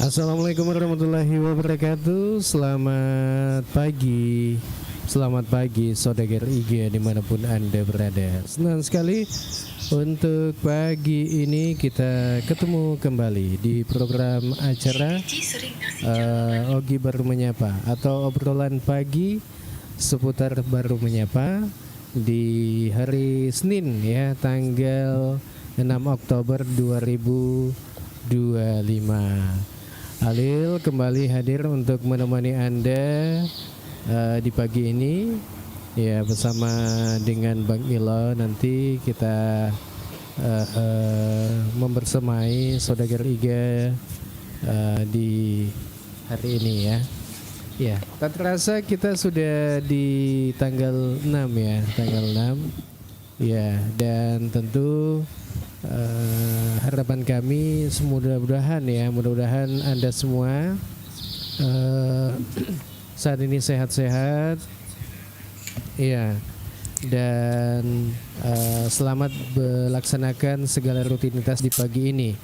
Assalamualaikum warahmatullahi wabarakatuh. Selamat pagi saudagar IG dimanapun Anda berada. Senang sekali untuk pagi ini kita ketemu kembali di program acara Ogi Baru Menyapa atau obrolan pagi seputar Baru Menyapa di hari Senin ya, tanggal 6 Oktober 2025. Halil kembali hadir untuk menemani Anda di pagi ini ya, bersama dengan Bang Ilo. Nanti kita membersamai saudagar Iga di hari ini ya. Ya, tak terasa kita sudah di tanggal 6 ya, tanggal 6. Ya, dan tentu harapan kami mudah-mudahan Anda semua saat ini sehat-sehat ya, dan selamat melaksanakan segala rutinitas di pagi ini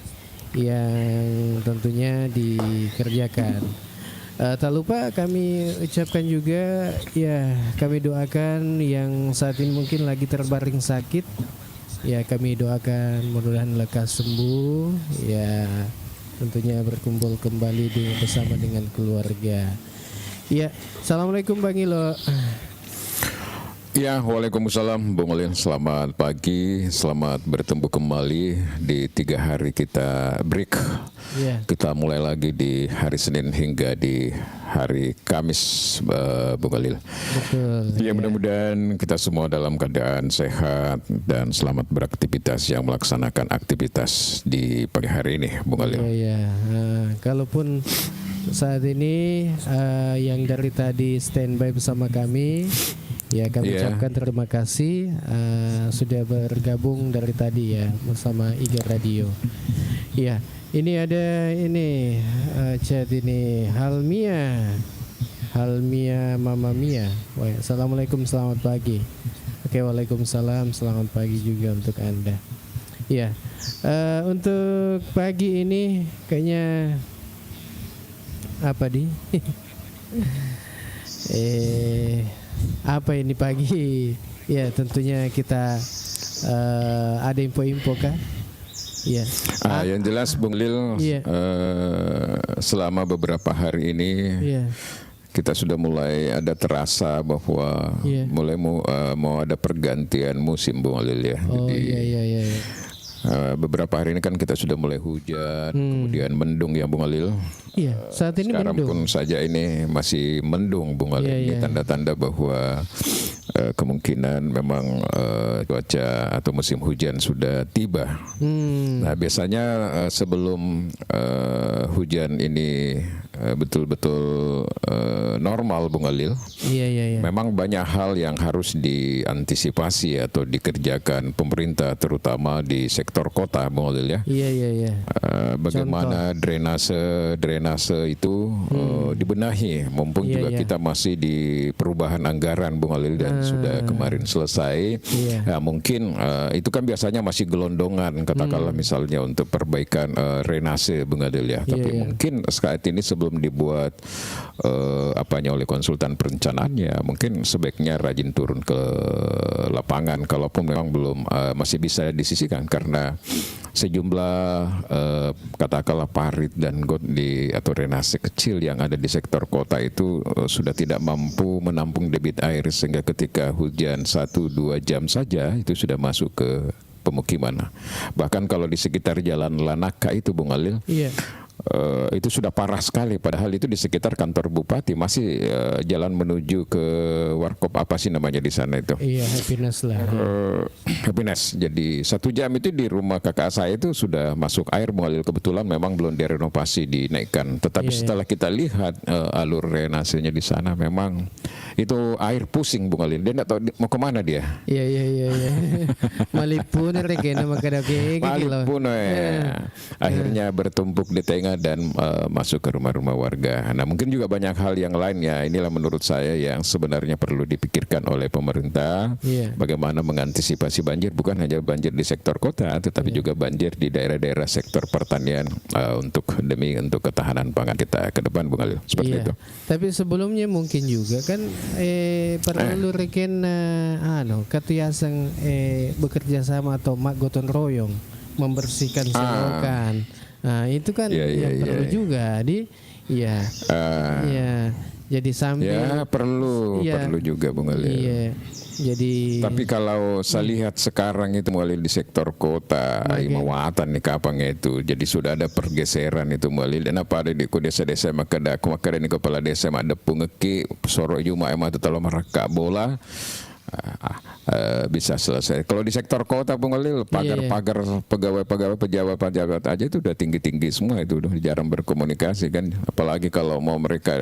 yang tentunya dikerjakan. Tak lupa kami ucapkan juga ya, kami doakan yang saat ini mungkin lagi terbaring sakit ya, kami doakan mudah-mudahan lekas sembuh ya, tentunya berkumpul kembali bersama dengan keluarga. Ya, assalamualaikum Bang Ilo. Ya, waalaikumsalam Bung Olin. Selamat pagi, selamat bertemu kembali di 3 hari kita break. Kita mulai lagi di hari Senin hingga di hari Kamis, Bung Olin. Betul. Ya, mudah-mudahan kita semua dalam keadaan sehat dan selamat beraktivitas yang melaksanakan aktivitas di pagi hari ini, Bung Olin. Iya. Kalaupun saat ini yang dari tadi standby bersama kami, ya kami ucapkan terima kasih sudah bergabung dari tadi ya bersama IGA Radio. Ya, ini ada chat ini Halmia Mama Mia. Assalamualaikum, selamat pagi. Oke, waalaikumsalam, selamat pagi juga untuk Anda. Ya, untuk pagi ini kayaknya apa apa ini pagi ya, tentunya kita ada info-info kan ya. Yang jelas Bung Lil, selama beberapa hari ini kita sudah mulai ada terasa bahwa mulai mau ada pergantian musim, Bung Lil ya. Beberapa hari ini kan kita sudah mulai hujan, kemudian mendung ya Bung Alil. Iya, saat ini sekarang mendung. Pun saja ini masih mendung Bung Alil. Ini tanda-tanda bahwa kemungkinan memang cuaca atau musim hujan sudah tiba. Nah, biasanya sebelum hujan ini betul-betul normal Bung Alil. Memang banyak hal yang harus diantisipasi atau dikerjakan pemerintah, terutama di sektor kota Bung Alil ya. Bagaimana drainase itu dibenahi, mumpung juga kita masih di perubahan anggaran Bung Alil dan sudah kemarin selesai. Ya, mungkin itu kan biasanya masih gelondongan katakanlah misalnya untuk perbaikan drainase Bung Alil ya. Tapi mungkin saat ini sebelum dibuat oleh konsultan perencanaan ya, mungkin sebaiknya rajin turun ke lapangan kalaupun memang belum masih bisa disisihkan, karena sejumlah katakanlah parit dan got atau drainase kecil yang ada di sektor kota itu sudah tidak mampu menampung debit air, sehingga ketika hujan 1-2 jam saja itu sudah masuk ke pemukiman. Bahkan kalau di sekitar Jalan Lanaka itu Bung Alil, itu sudah parah sekali, padahal itu di sekitar kantor bupati, masih jalan menuju ke warkop apa sih namanya di sana itu? Happiness lah. Happiness. Jadi 1 jam itu di rumah kakak saya itu sudah masuk air Bung Alil. Kebetulan memang belum direnovasi, dinaikkan. Tetapi setelah kita lihat alur drainasenya di sana, memang itu air pusing Bung Alil. Dia enggak tahu mau kemana dia. Iya. Malipun rek nama kadake Malipun akhirnya bertumpuk di tengah dan masuk ke rumah-rumah warga. Nah, mungkin juga banyak hal yang lain ya. Inilah menurut saya yang sebenarnya perlu dipikirkan oleh pemerintah. Bagaimana mengantisipasi banjir, bukan hanya banjir di sektor kota, tetapi juga banjir di daerah-daerah sektor pertanian untuk ketahanan pangan kita ke depan Bung Alil. Seperti itu. Tapi sebelumnya mungkin juga kan perlu reken katiasang bekerja sama atau gotong royong membersihkan selokan. Nah, itu kan yang perlu juga jadi sambil perlu juga Bung Alil. Jadi tapi kalau saya lihat sekarang itu mulai di sektor kota Imawatan nih kapang itu, jadi sudah ada pergeseran itu mulai. Dan apa ada di desa-desa makada di kepala desa ada pungeki sorok juma emang tetap meraka bola. Bisa selesai. Kalau di sektor kota Bung Alil, pagar-pagar pegawai-pegawai pejabat-pejabat aja itu udah tinggi-tinggi semua, itu udah jarang berkomunikasi kan. Apalagi kalau mau mereka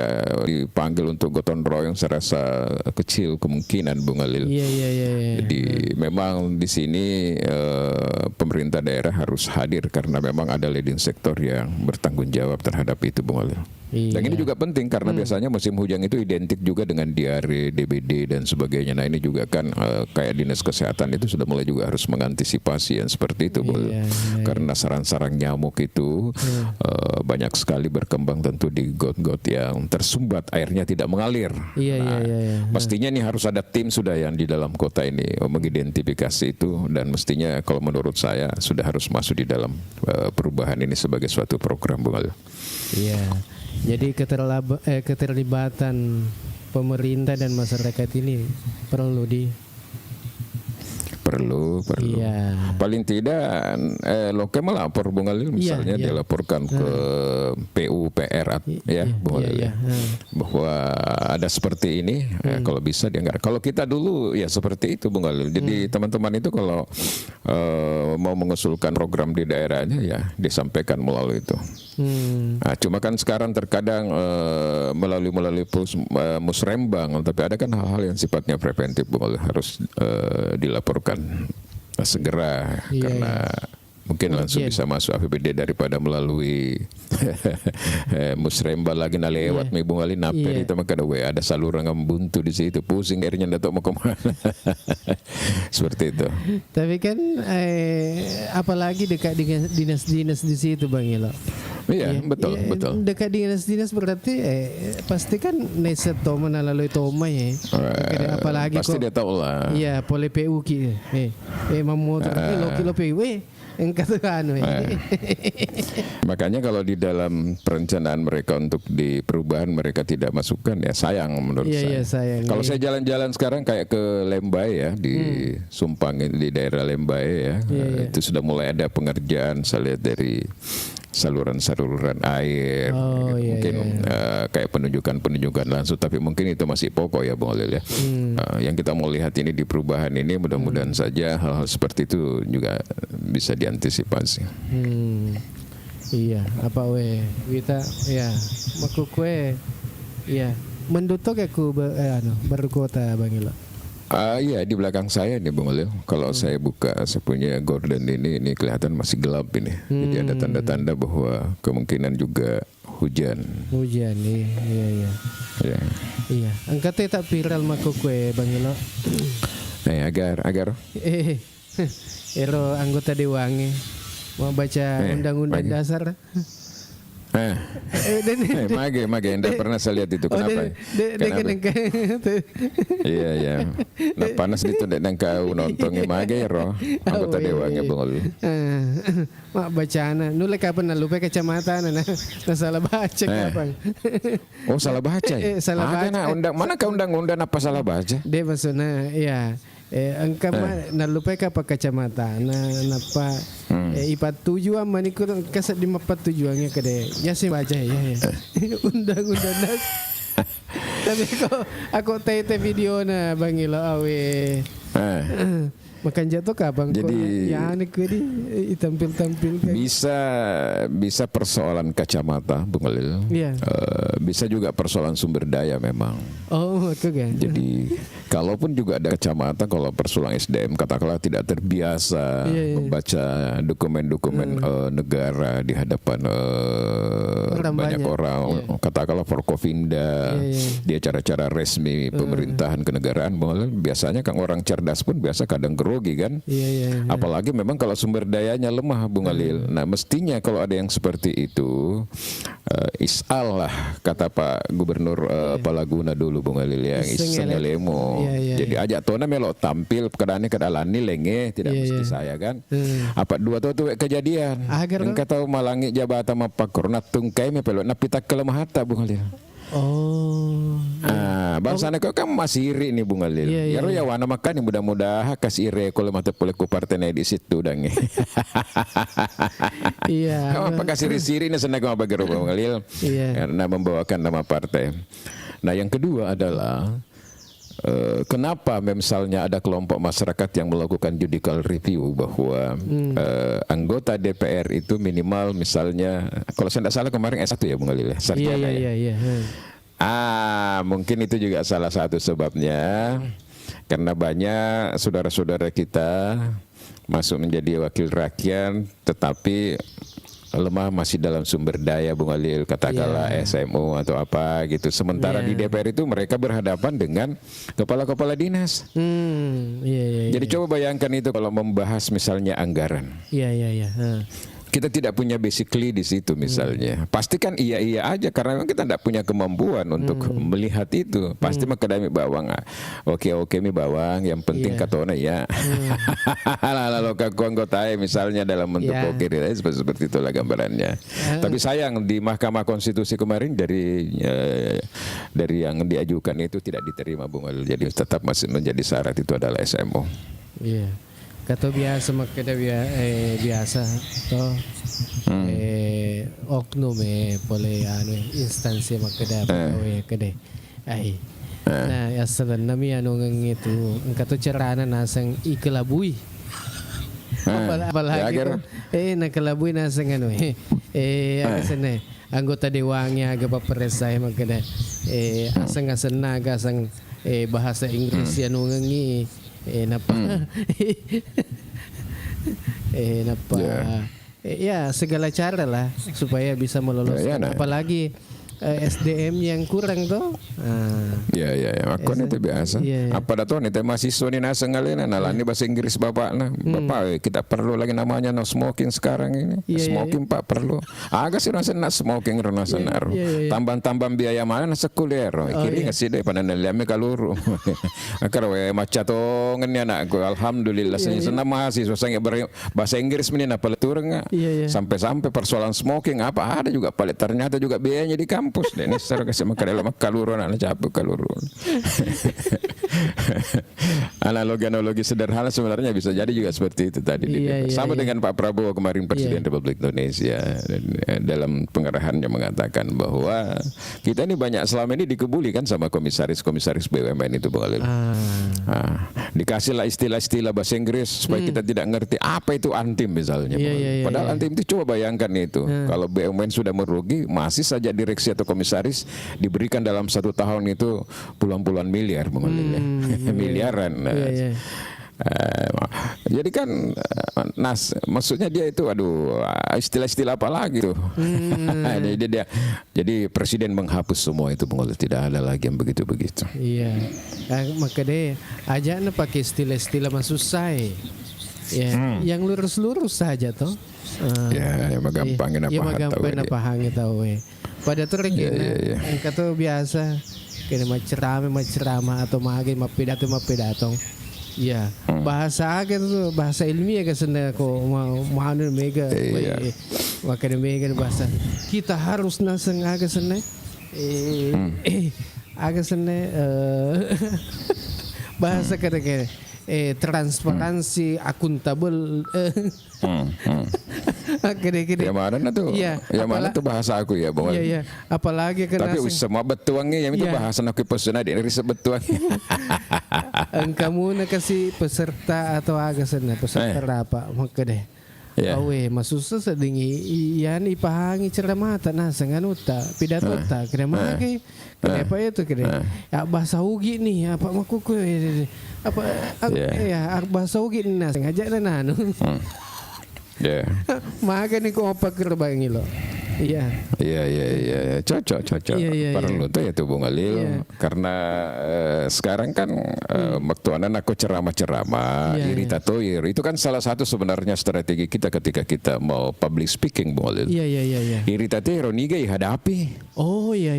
dipanggil untuk gotong royong, saya rasa kecil kemungkinan Bung Alil. Jadi memang di sini pemerintah daerah harus hadir karena memang ada leading sektor yang bertanggung jawab terhadap itu Bung Alil. Dan ini juga penting karena biasanya musim hujan itu identik juga dengan diare, DBD dan sebagainya. Nah, ini juga kan kayak dinas kesehatan itu sudah mulai juga harus mengantisipasi yang seperti itu, karena sarang-sarang nyamuk itu banyak sekali berkembang tentu di got-got yang tersumbat, airnya tidak mengalir. Pastinya nih harus ada tim sudah yang di dalam kota ini mengidentifikasi itu, dan mestinya kalau menurut saya sudah harus masuk di dalam perubahan ini sebagai suatu program Bung Alil. Jadi keterlibatan pemerintah dan masyarakat ini perlu paling tidak Loke melapor Bung Alil misalnya dilaporkan ke PUPR Bung Alil bahwa ada seperti ini, kalau bisa dianggarkan. Kalau kita dulu ya seperti itu Bung Alil. Jadi teman-teman itu kalau mau mengusulkan program di daerahnya ya disampaikan melalui itu. Nah, cuma kan sekarang terkadang melalui musrembang, tapi ada kan hal-hal yang sifatnya preventif Bung Alil, harus dilaporkan segera karena mungkin langsung bisa masuk APBD daripada melalui musrembang lagi lewat Bung Alil nape itu maka ada saluran buntu di situ, pusing airnya ndak tahu mau kemana. Seperti itu. Tapi kan apalagi dekat dengan dinas-dinas di situ Bang Ilo. Betul. Dekat dinas-dinas berarti pasti kan neset toma nalalui toma apalagi pasti dia tahu lah. Iya, pole PU ki. Mamotor lo PU makanya kalau di dalam perencanaan mereka untuk di perubahan mereka tidak masukkan, ya sayang menurut saya. Sayang. Kalau saya jalan-jalan sekarang kayak ke Lembai di Sumpang di daerah Lembai itu sudah mulai ada pengerjaan, saya lihat dari saluran-saluran air, mungkin kayak penunjukan langsung, tapi mungkin itu masih pokok ya Bung Alil ya. Yang kita mau lihat ini di perubahan ini mudah-mudahan saja hal-hal seperti itu juga bisa diantisipasi. Kita maku kue mendutok aku berkota Bang Ilo. Di belakang saya nih Bung Alil. Kalau saya buka, saya punya gorden ini kelihatan masih gelap ini. Jadi ada tanda-tanda bahwa kemungkinan juga hujan. Iya. Angkatnya tak viral mako kue Bang Ilo. Agar. Ero anggota dewange mau baca undang-undang dasar. Mage, enggak pernah saya lihat itu. Kenapa? Iya. Nah, panas itu dan kau nontonnya mage roh anggota dewan Bung Alil. Mak bacaan, nule kapan lupa kacamata na salah baca kapan. Salah baca ya? Salah baca. Mana kau undang-undang apa salah baca? Dia maksudnya angka nalupai ka kacamata napa ipat tujuan manikur kasat di mapat tujuannya kade ya sih baca ya undang-undang tapi kok aku tete video na Bang Ilo Makan jatuh kapan? Jadi yang aneh ke di tampil-tampil bisa persoalan kacamata, Bung Khalil. Iya. Bisa juga persoalan sumber daya memang. Oh, itu kan. Jadi kalaupun juga ada kacamata, kalau persoalan SDM katakanlah tidak terbiasa membaca dokumen-dokumen negara di hadapan banyak orang, katakanlah Forkovinda, di acara-acara resmi pemerintahan kenegaraan, Bung Khalil, biasanya kan orang cerdas pun biasa kadang grogi kan. Apalagi memang kalau sumber dayanya lemah, Bung Khalil. Nah, mestinya kalau ada yang seperti itu, isal lah kata Pak Gubernur Palaguna dulu, Bung Khalil, yang iseng lemo. Jadi ajak tona melok tampil keadaannya kedalani lenge tidak mesti saya kan. Apa dua tuh kejadian. Yang kata malangi jabatan mapak korona tungkai me pelok napita kelemah hata, Bung Khalil. Oh. Bangsana kau kan masih iri nih, Bung Khalil. Ya wana makan yang mudah-mudahan kasih ire kalau mata boleh ku partai di situ dange. Iya. Kamu apa kasih iri nih senang apa bagi Bung Khalil? Karena membawakan nama partai. Nah, yang kedua adalah kenapa misalnya ada kelompok masyarakat yang melakukan judicial review bahwa anggota DPR itu minimal misalnya, kalau saya tidak salah kemarin S1 ya, Bung Khalil, sarjana ya. Mungkin itu juga salah satu sebabnya, karena banyak saudara-saudara kita masuk menjadi wakil rakyat tetapi lemah masih dalam sumber daya, Bung Khalil, katakanlah SMU atau apa gitu. Sementara di DPR itu mereka berhadapan dengan kepala-kepala dinas. Jadi coba bayangkan itu kalau membahas misalnya anggaran. Kita tidak punya basically di situ misalnya. Pasti kan iya aja karena memang kita tidak punya kemampuan untuk melihat itu. Pasti makadami bawang. Oke mi bawang. Yang penting katona ya. Lalu ke anggota misalnya dalam bentuk oke seperti itulah gambarannya. Tapi sayang di Mahkamah Konstitusi kemarin dari yang diajukan itu tidak diterima, Bung Khalil. Jadi tetap masih menjadi syarat itu adalah SMO. Kata biasa makanya biasa toh oknum boleh instansi makanya kade nah ya selain nami itu kata cerana nasang ikelabui apalagi nakelabui nasang asane anggota dewangnya agak paperesai makanya asang naga asang bahasa Inggris yang ngengi segala cara lah supaya bisa meloloskan apalagi SDM yang kurang tuh. Makanya itu biasa. Apa dato nih mahasiswa nih nasa ngalina nalani bahasa Inggris bapak kita perlu lagi namanya no smoking sekarang ini. Smoking Pak perlu. Agak sih rasa nak smoking rena senar. Tambang biaya mana nasa kuliah. Kiri nggak sih deh pada neliame kaluru. Akar maca to ngenya anakku. Alhamdulillah senang mahasiswa sangat bahasa Inggris ini napa letur nggak. Sampai persoalan smoking apa ada juga paling ternyata juga biayanya di kampus. Ini secara kasih makan dalam kaluru anak capek kaluru. Analogi sederhana sebenarnya bisa jadi juga seperti itu tadi. Sama dengan Pak Prabowo kemarin Presiden Republik Indonesia dalam pengarahannya mengatakan bahwa kita ini banyak selama ini dikebuli kan sama komisaris BUMN itu, Bung Khalil. Dikasihlah istilah-istilah bahasa Inggris supaya kita tidak ngerti apa itu antim misalnya. Padahal antim itu coba bayangkan itu. Kalau BUMN sudah merugi masih saja direksi atau komisaris diberikan dalam 1 tahun itu puluhan miliar, Bung Khalil. Miliaran. Jadi kan maksudnya dia itu istilah-istilah apa lagi tuh. Jadi presiden menghapus semua itu, Bung Khalil, tidak ada lagi yang begitu-begitu. Maka deh aja pakai istilah-istilah masuk saya. Yang lurus-lurus saja toh. Yang gampangin apa hangin tahu pada tuh kata biasa kena macerama atau mage mapidato bahasa tuh bahasa ilmiah ke sana ko mau mega makanya mega bahasa kita harus naseng agak sana agak sana bahasa transparansi akuntabel Gede-gede. Ya mana tuh? Iya, Ya mana tuh bahasa aku ya, Bung. Iya, iya. Apalagi kena Tapi semua betuangnya yang itu Iya. bahasa aku pesona dari sebetuang. kamu nak kasih peserta atau agak sana peserta apa maka deh. Ya. Awe masusa sedingi iyan ipahangi ceramata nah senganuta pidato ta kena make kenapa itu kena ya bahasa ugi nih apa makuku apa ya bahasa ugi nih nah sengaja na anu. Ya. Maka nih kok apa kerbangi lo. Iya. Iya. Cocok. Iya. Perlu tuh ya tuh Bung Alil. Iya. Karena sekarang kan waktu anak aku ceramah-ceramah, Iya, irritatoir, itu kan salah satu sebenarnya strategi kita ketika kita mau public speaking, Bung Alil. Iya. Irritatoir niga hadapi. Oh iya.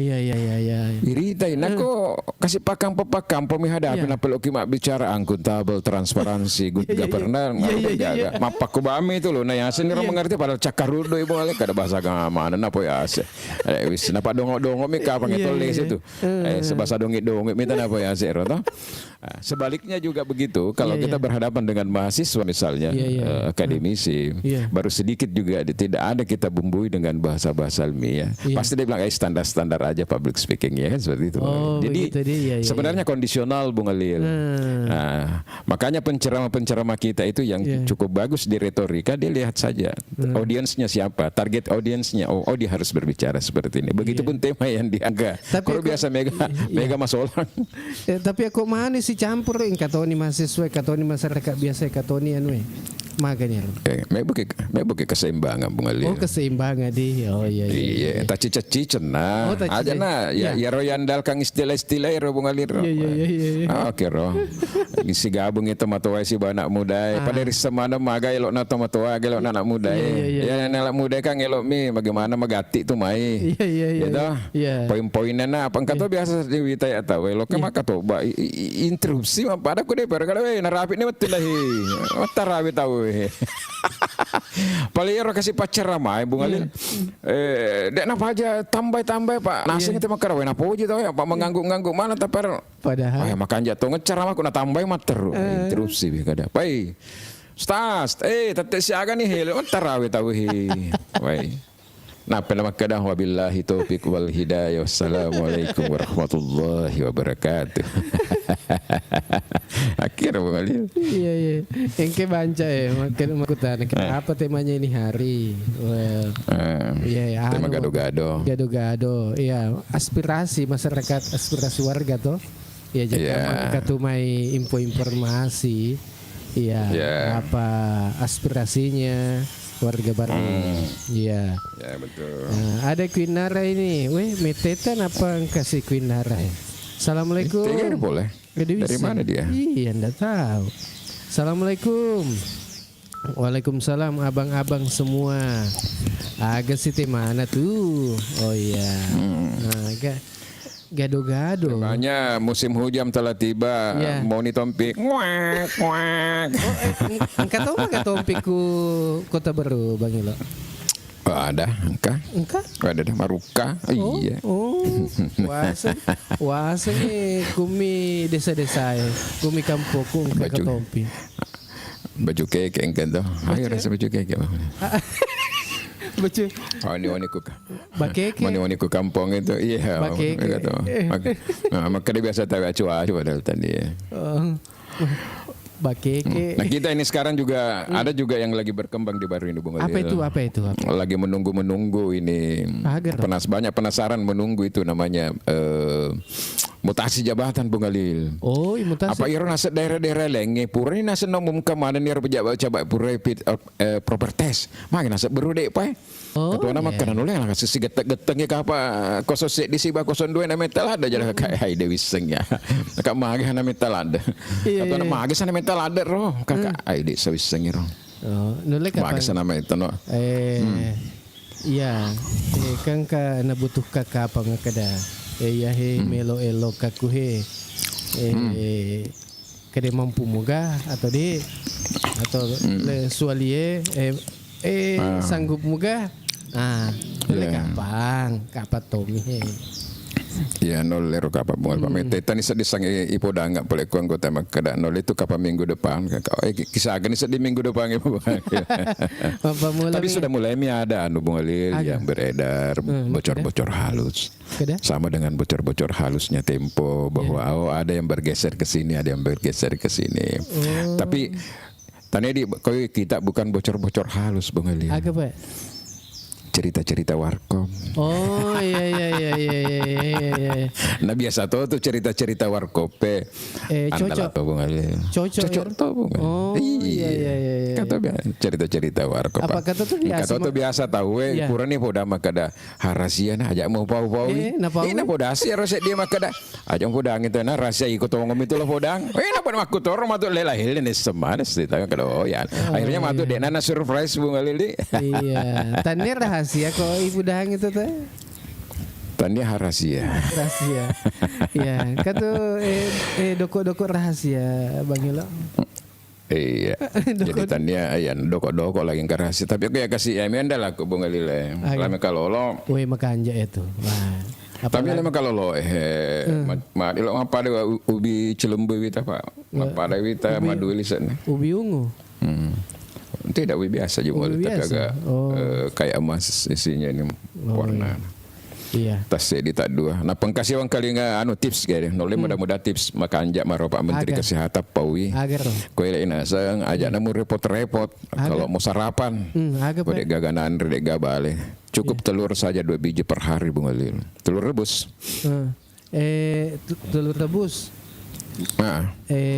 Iritai nako kasih pakam pemihadapi na pelok mak bicara akuntabel transparansi good governance Iya. mapak bami itu loh nah yang sendiri mengerti pada cakarudo ibu alek kada bahasa mana na po ya ase wis napa dongo mi kapang itu les itu sebahasa dongi minta na po ya ase roto. Sebaliknya juga begitu kalau kita berhadapan dengan mahasiswa misalnya akademisi baru sedikit juga tidak ada kita bumbui dengan bahasa-bahasa ilmiah pasti dia bilang standar aja public speaking ya kan seperti itu. Jadi sebenarnya kondisional Bung Alil. Makanya penceramah kita itu yang cukup bagus di retorika dia lihat saja audiensnya siapa, target audiensnya. Oh dia harus berbicara seperti ini. Begitupun tema yang diangkat. Kalau biasa mega masolang. Tapi aku mana sih campur yang katoni mahasiswa, katoni masyarakat biasa, katoni anu makanya. Mebuk keseimbangan Bung Alil. Oh keseimbangan di. Oh iya. Iya, tak cicet nah. Aja nah ya royandal kang istilah-istilah ro Bung Alil. Iya. Oke ro. Si gabung itu matuai si anak muda. Pada ri semana maga elok na matuai elok na anak muda. Ya anak muda kang elok mi bagaimana magati tu mai. Iya. Gitu. Poin-poinnya na pangkato biasa di wita ya tahu elok ke maka to ba interupsi pada ku deh perkara we narapi ni betul lah. Matarawi tahu. Paling orang kasih pacar ramai Bung Alil. Dek napa aja tambah Pak. Nasi kita makan we napa aja tahu ya Pak mengganggu mana tapar. Padahal. Oh makan jatuh ngecer aku na tambah mater. Interupsi kada. Pai. Stas. Tete siaga nih helo tarawe tahu hi. Pai. Nah, pada makadah wabillahi taufiq wal hidayah. Wassalamualaikum warahmatullahi wabarakatuh. Akhirnya Bung Alil. Iya. Yang ke banca ya, makin makutan. Apa temanya ini hari? Iya. Tema gado-gado. Gado-gado. Iya, aspirasi masyarakat, aspirasi warga toh. Iya, jadi katumai informasi. Iya. Apa aspirasinya? Warga baru. Iya. Ya betul. Nah, ada Queen Nara ini. Metetan apa kasih Queen Nara ya? Assalamualaikum. Tidak boleh. Dari mana dia? Iya, enggak tahu. Assalamualaikum. Waalaikumsalam abang-abang semua. Agak sih mana tuh? Oh iya. Nah, gado-gado. Makanya musim hujan telah tiba. Mau ditompik. Nguak. Engkau tahu nggak tompik ku Kota Baru Bang Ilo? Ada, engkau? Ada Maruka. Iya. Wasa nih kumi desa-desa ya. Kumi kampungku engkau tompik. Baju keke engkau tuh. Ayo rasa baju keke. Baju. Wani ku. Bakeke. Wani ku kampung itu. Iya. Bakeke. Maka dia biasa tahu acuan padahal tadi. Bakeke. Nah kita ini sekarang juga ada juga yang lagi berkembang di Baru ini Bung Alil. Apa itu? Lagi menunggu ini. Banyak penasaran menunggu itu namanya mutasi jabatan Bung Alil. Oh, mutasi. Apa iro nasa daerah-daerah lenge pura ini nasa nomum kemana nih pejabat coba pura properties. Makin nasa berudek pai. Ketua nama kanan oleh lah kasih geteng-getengnya ke apa kosong di siba 02 na metal ada jalan kayak hai Dewi Seng ya. Kakak magih na metal ada. Ketua nama magih sana metal ada roh. Kakak ai di Dewi Seng roh. Oh, noleh kapan? Magih sana metal no. Iya. Kan ka nabutuh ka apa ngakada. Iya melo-elo kaku kade mampu moga atau le sualie sanggup moga. Boleh kapan? Kapan Tommy? Ya nol lero kapa bungal pamete tani sedih sang ipo dangak boleh ku anggota makada nol itu kapa minggu depan kisah agak sedih minggu depan ipo. Tapi sudah mulai ada anu bungal yang beredar bocor-bocor halus. Sama dengan bocor-bocor halusnya Tempo bahwa ada yang bergeser ke sini, ada yang bergeser ke sini. Tapi tadi kita bukan bocor-bocor halus bungal. Agak Pak. Cerita-cerita warkop. Oh iya. Nah biasa tuh cerita-cerita warkop cocok tuh bunga. Oh iya. Kata cerita-cerita warkop. Apa kata tuh biasa? Kata tuh biasa tahu kurang nih poda makada harasia nah ajak mau pau-pau. Ini poda asia rasa dia makada ajak poda gitu nah rahasia ikut ngomong itu loh podang. Napa makut orang matut lelahil ini semanes cerita kada akhirnya matut dek nana surprise bunga lili. Iya. Tanya rahasia kok ibu dahang itu teh. Tanya rahasia. Iya, kan tuh doko-doko rahasia Bang Ilo. Iya. Jadi tanya ayan doko-doko lagi ke rahasia tapi aku ya kasih emenda lah ke bunga lile. Lama kalau lo. Woi makanja itu. Wah. Tapi lama kalau lo ilo apa ada ubi celembu kita Pak. Apa ada kita madu lisan. Ubi ungu. Tidak biasa juga tapi agak kayak emas isinya ini warna. Iya. Tas di tak dua. Nah pengkasih orang kali anu tips kaya noleh mudah-mudah tips maka anjak maro Pak Menteri Kesehatan Pawi. Kowe lek nasang ajak namu repot-repot kalau mau sarapan. Kodek gaganan redek gabale. Cukup telur saja 2 biji per hari Bung Alil. Telur rebus. Telur rebus. Nah,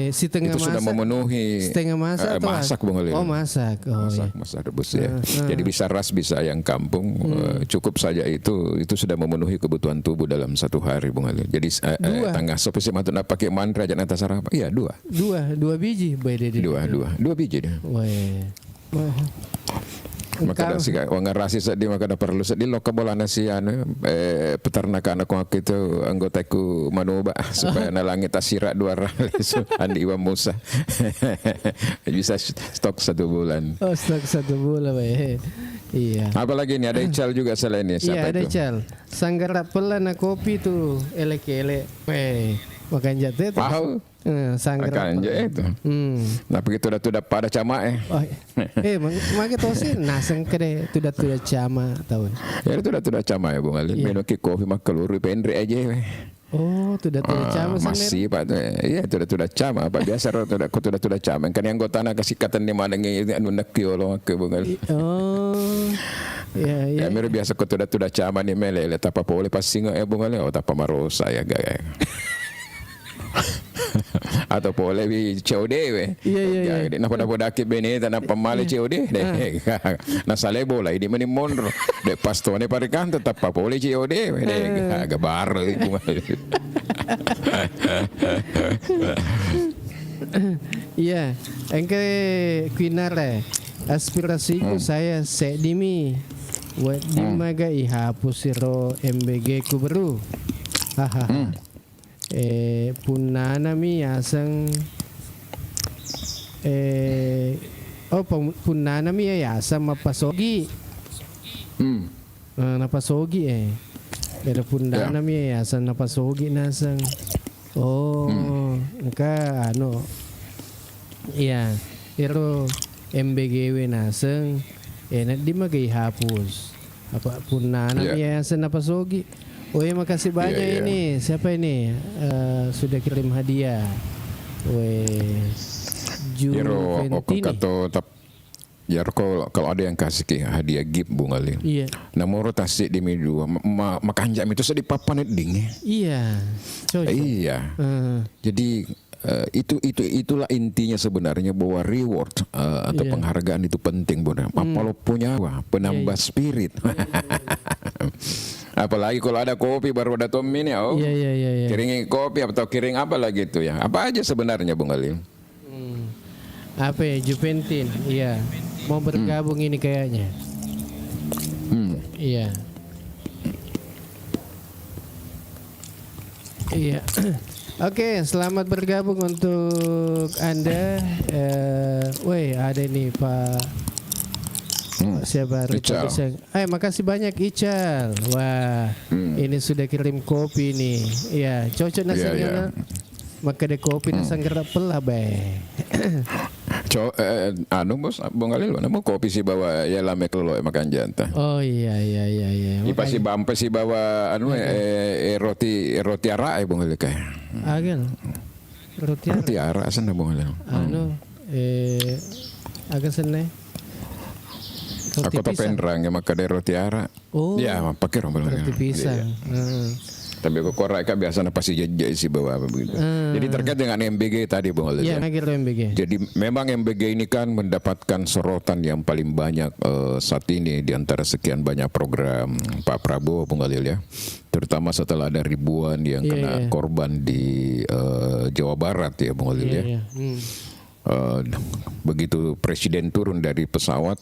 setengah itu sudah memenuhi setengah masak atau masak Bung Alil. Masak. Masak rebus ya. Jadi bisa ras bisa yang kampung cukup saja itu sudah memenuhi kebutuhan tubuh dalam 1 hari Bung Alil. Jadi tangga sop sih matut pakai mantra aja atas sarapan. Iya 2 biji bae 2 biji deh. Maka sih orang rasi sedih maka ada perlu sedih lo kebola nasi peternakan aku itu anggotaku manuba supaya nalangit asirak 2 rali Andi Iwan Musa bisa stok 1 bulan. Stok 1 bulan bae. Iya. Apalagi ini ada Ical juga selain ini siapa itu? Iya ada Ical. Sanggar pelana kopi tuh elek-elek. Makan jatuh itu. Sanggar itu. Nah begitu udah pada cama makanya tahu sih naseng kede tudah cama tahu. Ya itu udah cama ya Bung Alin. Minum kopi mak keluru pendri aja. Tudah cama masih Pak. Iya tudah cama Pak biasa tudah cama. Kan yang anggota nak kesikatan di mana ngi anu nekio lo ke Bung Alin. Ya mirip biasa tudah cama ni melele tapa boleh pas singa Bung Alin tapa marosa ya gaya. Atau boleh bi COD we. Iya. Na pada akib bene tanah pemale COD. Na sale bola ini meni monro. De pastone parikan tetap pa boleh COD we. Agak bar Iya, engke kuinare aspirasiku saya sedimi buat dimaga ihapus siro MBG ku baru. Punana mi asang punana mi asang mapasogi napasogi pero punana mi asang napasogi nasang ka ano iya pero MBGW nasang di magay hapus apa punana mi asang napasogi. Makasih banyak ini. Siapa ini? Sudah kirim hadiah. Kalau ada yang kasih hadiah gift Bung Alin. Iya. Namun rotasi di media makan jam itu sedih papan ding. Iya. Iya. Jadi itulah intinya sebenarnya bahwa reward atau penghargaan itu penting benar. Apalagi punya penambah spirit. Apalagi kalau ada kopi baru ada tom ini kiring kopi atau kiring apa lagi itu ya. Apa aja sebenarnya Bung Alin? Apa ya Juventin? Iya. Mau bergabung ini kayaknya. Iya. Iya. Oke, selamat bergabung untuk Anda. Ada nih Pak Siapa Ical. makasih banyak Ical. Wah, ini sudah kirim kopi nih. Ya, cocok nasi Iya. maka de kopi nasi gerap pelah be. Bos, Bung Alil, mau kopi si bawa ya lame kalau makan janta. Oh iya. Ipa si bampe si bawa roti ara Bung Alil kayak. Agak Roti ara sana Bung Alil. Agak seneng. Aku tak penrang yang makan roti ara. Oh. Ya, pakai Bung Alil. Roti pisang. Tapi aku korek kan biasanya pasti jajak si bawa begitu. Jadi terkait dengan MBG tadi Bung Alil. Iya, akhirnya MBG. Jadi memang MBG ini kan mendapatkan sorotan yang paling banyak saat ini di antara sekian banyak program Pak Prabowo Bung Alil ya. Terutama setelah ada ribuan yang kena korban di Jawa Barat ya Bung Alil ya. Begitu Presiden turun dari pesawat,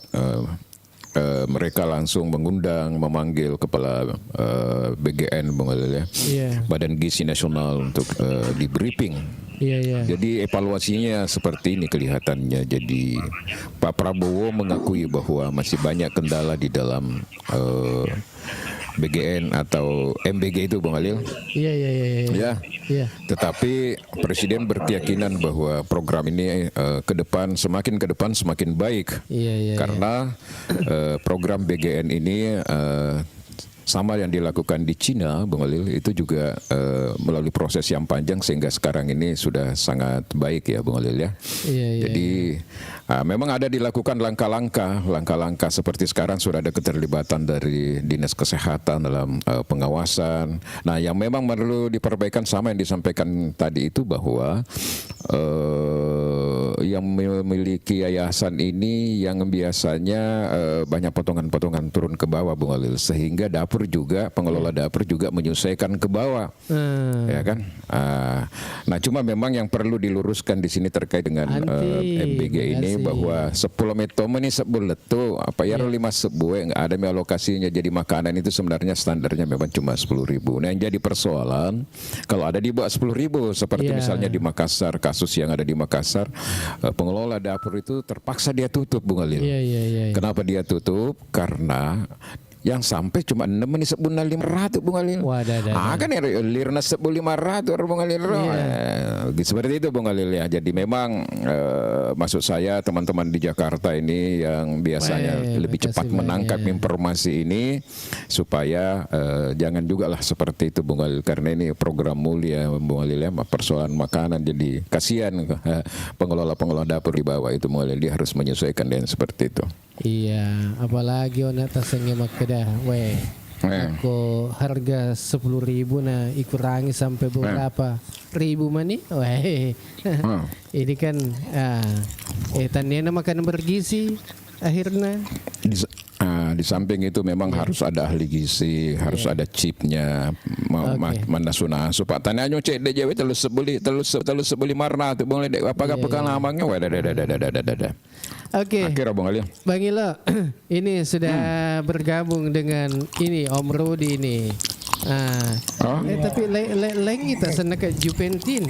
mereka langsung mengundang, memanggil kepala BGN Bung Alil ya, Badan Gizi Nasional untuk di briefing. Jadi evaluasinya seperti ini kelihatannya. Jadi Pak Prabowo mengakui bahwa masih banyak kendala di dalam BGN atau MBG itu Bung Alil. Iya. Tetapi Presiden berkeyakinan bahwa program ini semakin ke depan semakin baik. Karena program BGN ini sama yang dilakukan di Cina, Bung Alil, itu juga melalui proses yang panjang sehingga sekarang ini sudah sangat baik ya, Bung Alil ya. Jadi memang ada dilakukan langkah-langkah seperti sekarang sudah ada keterlibatan dari Dinas Kesehatan dalam pengawasan. Nah, yang memang perlu diperbaikan sama yang disampaikan tadi itu bahwa yang memiliki yayasan ini yang biasanya banyak potongan-potongan turun ke bawah, Bung Alil, sehingga pengelola dapur juga menyesuaikan ke bawah, ya kan? Nah, cuma memang yang perlu diluruskan di sini terkait dengan MBG ini bahwa 10 metome ini sebulet tuh apa ya 5 sebuah nggak ada alokasinya jadi makanan itu sebenarnya standarnya memang cuma 10.000. Nah, yang jadi persoalan kalau ada di bawah 10.000 seperti misalnya di Makassar, kasus yang ada di Makassar, pengelola dapur itu terpaksa dia tutup, Bung Alil. Kenapa dia tutup? Karena yang sampai cuma 6 menit sebulan 500 Bung Alil. Kan lirna sebulan 500 Bung Alil. Seperti itu Bung Alil ya. Jadi memang maksud saya teman-teman di Jakarta ini yang biasanya lebih cepat menangkap informasi ini supaya jangan juga lah seperti itu Bung Alil, karena ini program mulia Bung Alil ya, persoalan makanan, jadi kasihan pengelola dapur di bawah itu Bung Alil, dia harus menyesuaikan dengan seperti itu. Iya, apalagi ona tasengnya makedah, aku harga 10.000 nah ikurangi sampai beberapa ribu mani, ini kan taniana makanan bergizi akhirnya. Di samping itu memang harus ada ahli gizi, harus ada chipnya, mana sunasu Pak tanya nyocek deh jawa telus sebeli marna tuh boleh deh apakah pengalamannya Akhirnya Bang Alil. Bang Ilo, ini sudah bergabung dengan ini Om Rudi ini. Tapi lain kita sana ke Juventin,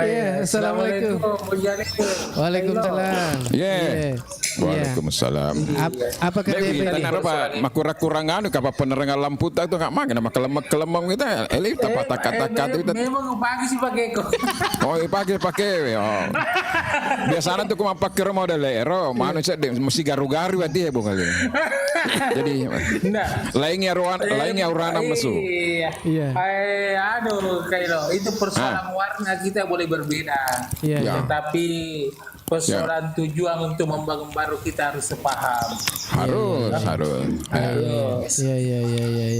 Iya. Assalamualaikum. Waalaikumsalam. Waalaikumsalam. Apa kata Pak? Kurang anu kapal penerangan lampu itu nggak makan nama kelemang kita. Eli tapak kata-kata itu. Memang pagi sih pakai kok. Oh, pakai. Biasanya tuh cuma pakai model ero, manusia mesti garu-garu berarti ya Bung Alil. Jadi lainnya urana mesu. Iya. Aduh, kayak itu persoalan warna kita boleh berbeda. Tetapi persoalan tujuan untuk membangun baru kita harus sepaham. Harus.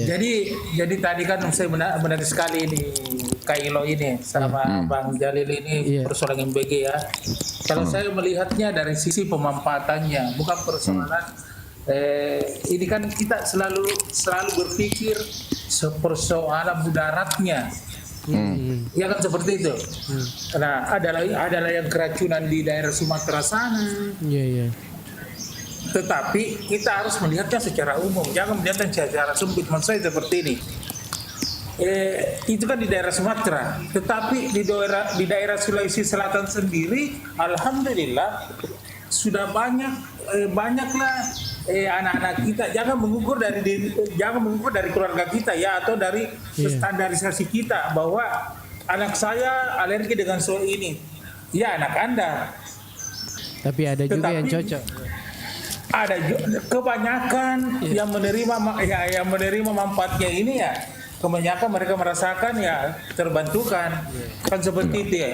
Jadi tadi kan saya benar sekali ini Kailo ini sama Bang Jalil ini persoalan MBG ya. Kalau saya melihatnya dari sisi pemanfaatannya, bukan persoalan ini kan kita selalu berpikir persoalan mudaratnya. Ya kan seperti itu. Nah, adalah yang keracunan di daerah Sumatera sana. Tetapi kita harus melihatnya secara umum, jangan melihatnya secara sempit. Maksud saya seperti ini. itu kan di daerah Sumatera, tetapi di daerah Sulawesi Selatan sendiri, alhamdulillah sudah banyaklah anak-anak kita. Jangan mengukur dari keluarga kita ya, atau dari standarisasi kita bahwa anak saya alergi dengan soal ini. Ya, anak Anda. Tapi ada juga yang cocok. Ada kebanyakan yang menerima manfaatnya ini ya. Kebanyakan mereka merasakan ya terbantukan, kan seperti itu ya.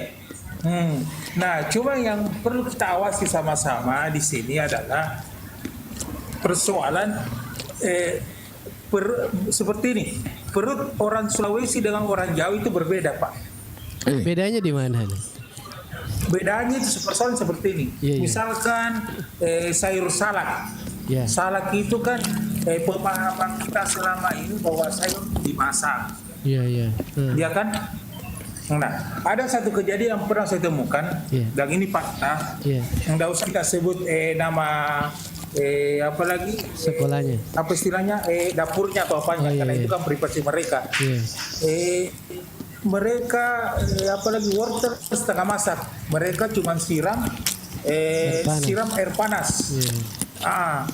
Nah, cuma yang perlu kita awasi sama-sama di sini adalah persoalan seperti ini. Perut orang Sulawesi dengan orang Jawa itu berbeda, Pak. Bedanya di mana nih? Bedanya itu persoalan seperti ini. Misalkan sayur salak. Salak itu kan pemahaman kita selama ini bahwa sayur dimasak. Ya kan? Nah, ada satu kejadian yang pernah saya temukan dan ini fakta. Nggak usah kita sebut nama apa lagi sekolahnya, apa istilahnya dapurnya atau apanya, karena itu kan privasi mereka. Mereka apalagi wortel setengah masak, mereka cuma siram air panas.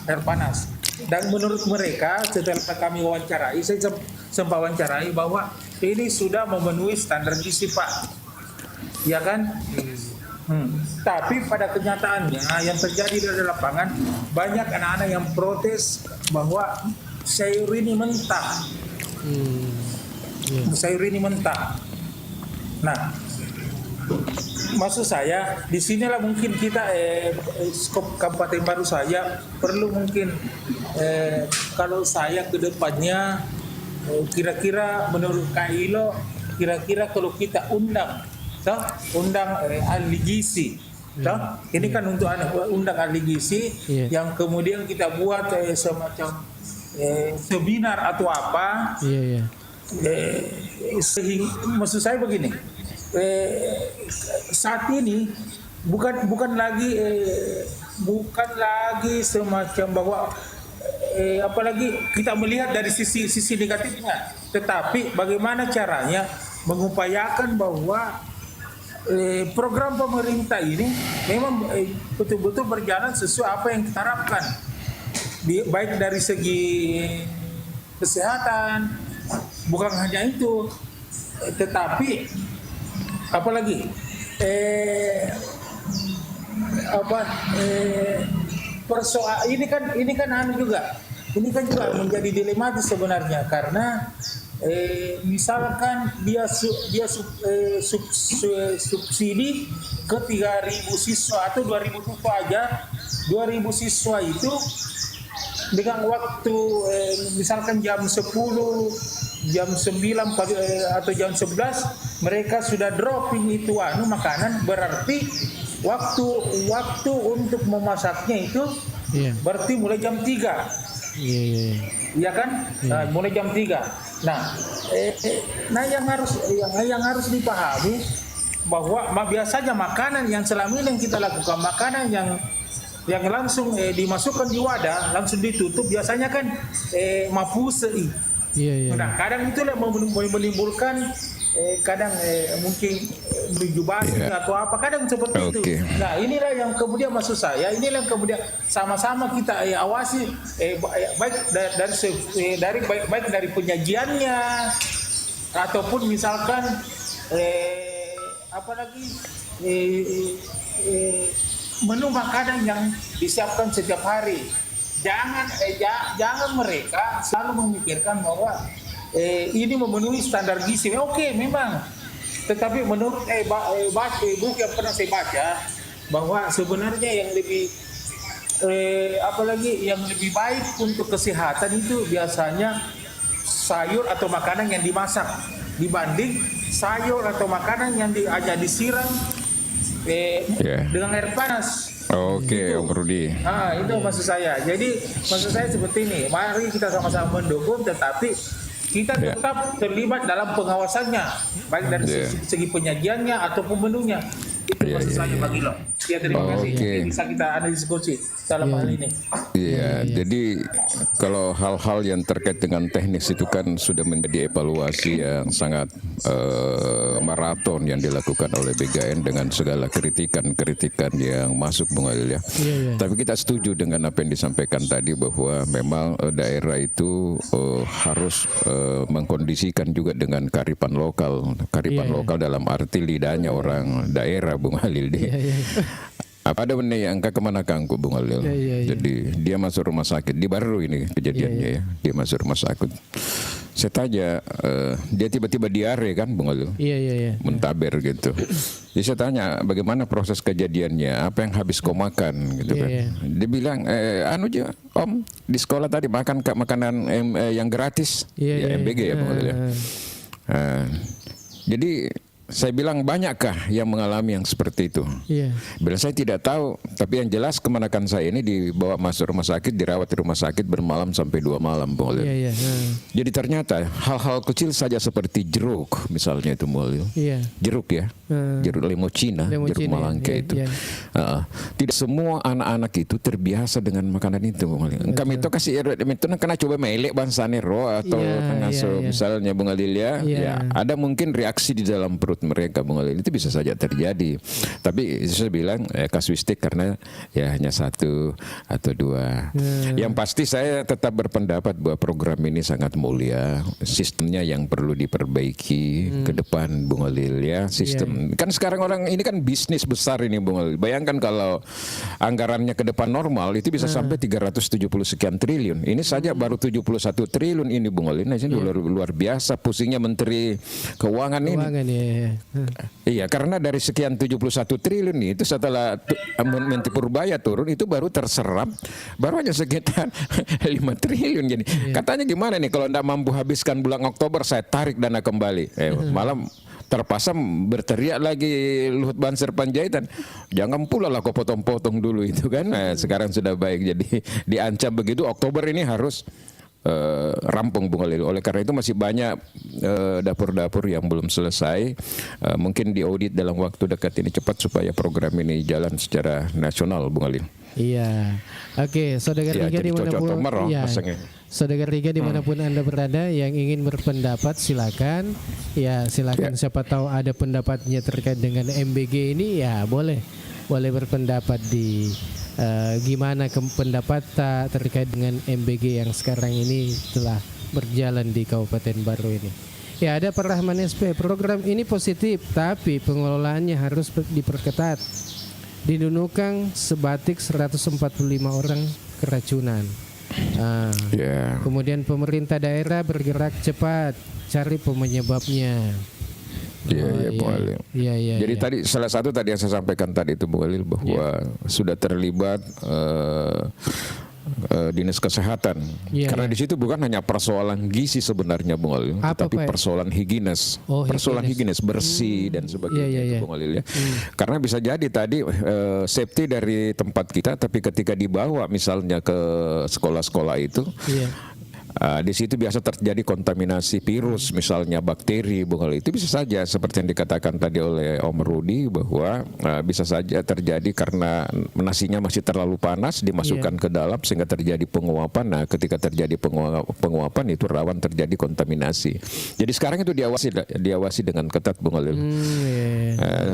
Air panas. Dan menurut mereka setelah kami wawancarai, saya sempat wawancarai bahwa ini sudah memenuhi standar gizi, Pak. Ya kan? Tapi pada kenyataannya yang terjadi di lapangan, banyak anak-anak yang protes bahwa sayur ini mentah. Sayur ini mentah. Nah, maksud saya di sinilah mungkin kita skop Kabupaten Baru saya perlu mungkin kalau saya ke depannya kira-kira menurut Kak Ilo, kira-kira kalau kita undang ahli gizi, ini kan untuk undang ahli gizi yang kemudian kita buat semacam seminar atau apa. Maksud saya begini, saat ini bukan lagi semacam bahwa apalagi kita melihat dari sisi negatifnya, tetapi bagaimana caranya mengupayakan bahwa program pemerintah ini memang betul-betul berjalan sesuai apa yang kita harapkan, baik dari segi kesehatan. Bukan hanya itu, tetapi apalagi persoalan ini kan juga menjadi dilematis sebenarnya, karena misalkan dia subsidi ke 3.000 siswa atau 2.000 siswa aja, 2.000 siswa itu dengan waktu misalkan jam 10, jam 9 atau jam 11 mereka sudah dropping itu makanan, berarti waktu untuk memasaknya itu berarti mulai jam 3. Iya kan? Nah, mulai jam 3. Nah, yang harus dipahami bahwa biasanya makanan yang selama ini yang kita lakukan, makanan yang langsung dimasukkan di wadah, langsung ditutup, biasanya kan mapusei. Nah, kadang itulah menimbulkan kadang mungkin menjubasi atau apa, kadang seperti itu. Nah, inilah yang kemudian maksud saya, inilah yang kemudian sama-sama kita awasi baik dari penyajiannya ataupun misalkan apalagi menu makanan yang disiapkan setiap hari. Jangan mereka selalu memikirkan bahwa ini memenuhi standar gizi. Oke, memang. Tetapi menurut buku yang pernah saya baca, bahwa sebenarnya yang lebih apalagi yang lebih baik untuk kesehatan itu biasanya sayur atau makanan yang dimasak dibanding sayur atau makanan yang hanya disiram dengan air panas. Oke, Om Rudi. Itu maksud saya. Jadi maksud saya seperti ini. Mari kita sama-sama mendukung, tetapi kita tetap terlibat dalam pengawasannya, baik dari segi penyajiannya ataupun menunya. Itu maksud saya, Bang Ilo. Ya terima kasih. Oke. Bisa kita ada diskusi dalam hal ini. Iya, jadi kalau hal-hal yang terkait dengan teknis itu kan sudah menjadi evaluasi yang sangat maraton yang dilakukan oleh BGN dengan segala kritikan-kritikan yang masuk Bung Halil ya. Tapi kita setuju dengan apa yang disampaikan tadi bahwa memang daerah itu harus mengkondisikan juga dengan kearifan lokal. Kearifan lokal dalam arti lidahnya orang daerah Bung Halil. Apa ada benih angka kemana kangku Bung Halil? Jadi dia masuk rumah sakit di baru ini kejadiannya ya. Dia masuk rumah sakit. Saya tanya, dia tiba-tiba diare kan Bung Halil? Muntaber gitu. Jadi saya tanya bagaimana proses kejadiannya, apa yang habis kau makan gitu kan? Dia bilang, anu aja Om di sekolah tadi makan makanan yang gratis, MBG ya Bung Halil ya. Jadi saya bilang banyakkah yang mengalami yang seperti itu? Bila saya tidak tahu, tapi yang jelas kemenakan saya ini dibawa masuk rumah sakit, dirawat di rumah sakit bermalam sampai 2 malam, Bung Halil. Jadi ternyata hal-hal kecil saja seperti jeruk, misalnya itu Bung Halil. Jeruk ya, jeruk lemo Cina, jeruk Malangke itu. Tidak semua anak-anak itu terbiasa dengan makanan itu, Bung Halil. Kami itu kasih itu kena coba melek bansane ro atau pengaso misalnya Bung Halil ya. Ada mungkin reaksi di dalam perut mereka Bung Halil, itu bisa saja terjadi. Tapi saya bilang kasuistik karena ya hanya 1 atau 2. Yang pasti saya tetap berpendapat bahwa program ini sangat mulia, sistemnya yang perlu diperbaiki ke depan Bung Halil ya. Sistem kan sekarang orang ini kan bisnis besar ini Bung Halil. Bayangkan kalau anggarannya ke depan normal itu bisa sampai 370 sekian triliun. Ini saja baru 71 triliun ini Bung Halil. Nah, ini luar biasa pusingnya Menteri Keuangan ini. Iya, karena dari sekian 71 triliun itu setelah Menteri Purbaya turun itu baru terserap baru hanya sekitar 5 triliun. Jadi katanya gimana nih kalau tidak mampu habiskan bulan Oktober saya tarik dana kembali. Malam terpasang berteriak lagi Luhut Banser Panjaitan, jangan pula lah kau potong-potong dulu itu kan. Sekarang sudah baik, jadi diancam begitu Oktober ini harus rampung Bung Halil. Oleh karena itu masih banyak dapur-dapur yang belum selesai. Mungkin diaudit dalam waktu dekat ini cepat supaya program ini jalan secara nasional Bung Halil. Oke, saudara Riga dimanapun saudara Riga dimanapun Anda berada yang ingin berpendapat silakan. Silakan siapa tahu ada pendapatnya terkait dengan MBG ini boleh berpendapat di gimana pendapat terkait dengan MBG yang sekarang ini telah berjalan di Kabupaten Baru ini. Ada Pak Rahman SP, program ini positif tapi pengelolaannya harus diperketat. Di Nunukang sebatik 145 orang keracunan. Kemudian pemerintah daerah bergerak cepat cari penyebabnya. Jadi tadi salah satu tadi yang saya sampaikan tadi itu Bung Halil bahwa sudah terlibat dinas kesehatan karena di situ bukan hanya persoalan gizi sebenarnya Bung Halil, tetapi persoalan higienis, higienis bersih dan sebagainya Bung Halil ya. Karena bisa jadi tadi safety dari tempat kita, tapi ketika dibawa misalnya ke sekolah-sekolah itu di situ biasa terjadi kontaminasi virus, misalnya bakteri, Bung Halil. Itu bisa saja seperti yang dikatakan tadi oleh Om Rudi bahwa bisa saja terjadi karena nasinya masih terlalu panas dimasukkan ke dalam sehingga terjadi penguapan. Nah, ketika terjadi penguapan itu rawan terjadi kontaminasi. Jadi sekarang itu diawasi dengan ketat, Bung Halil.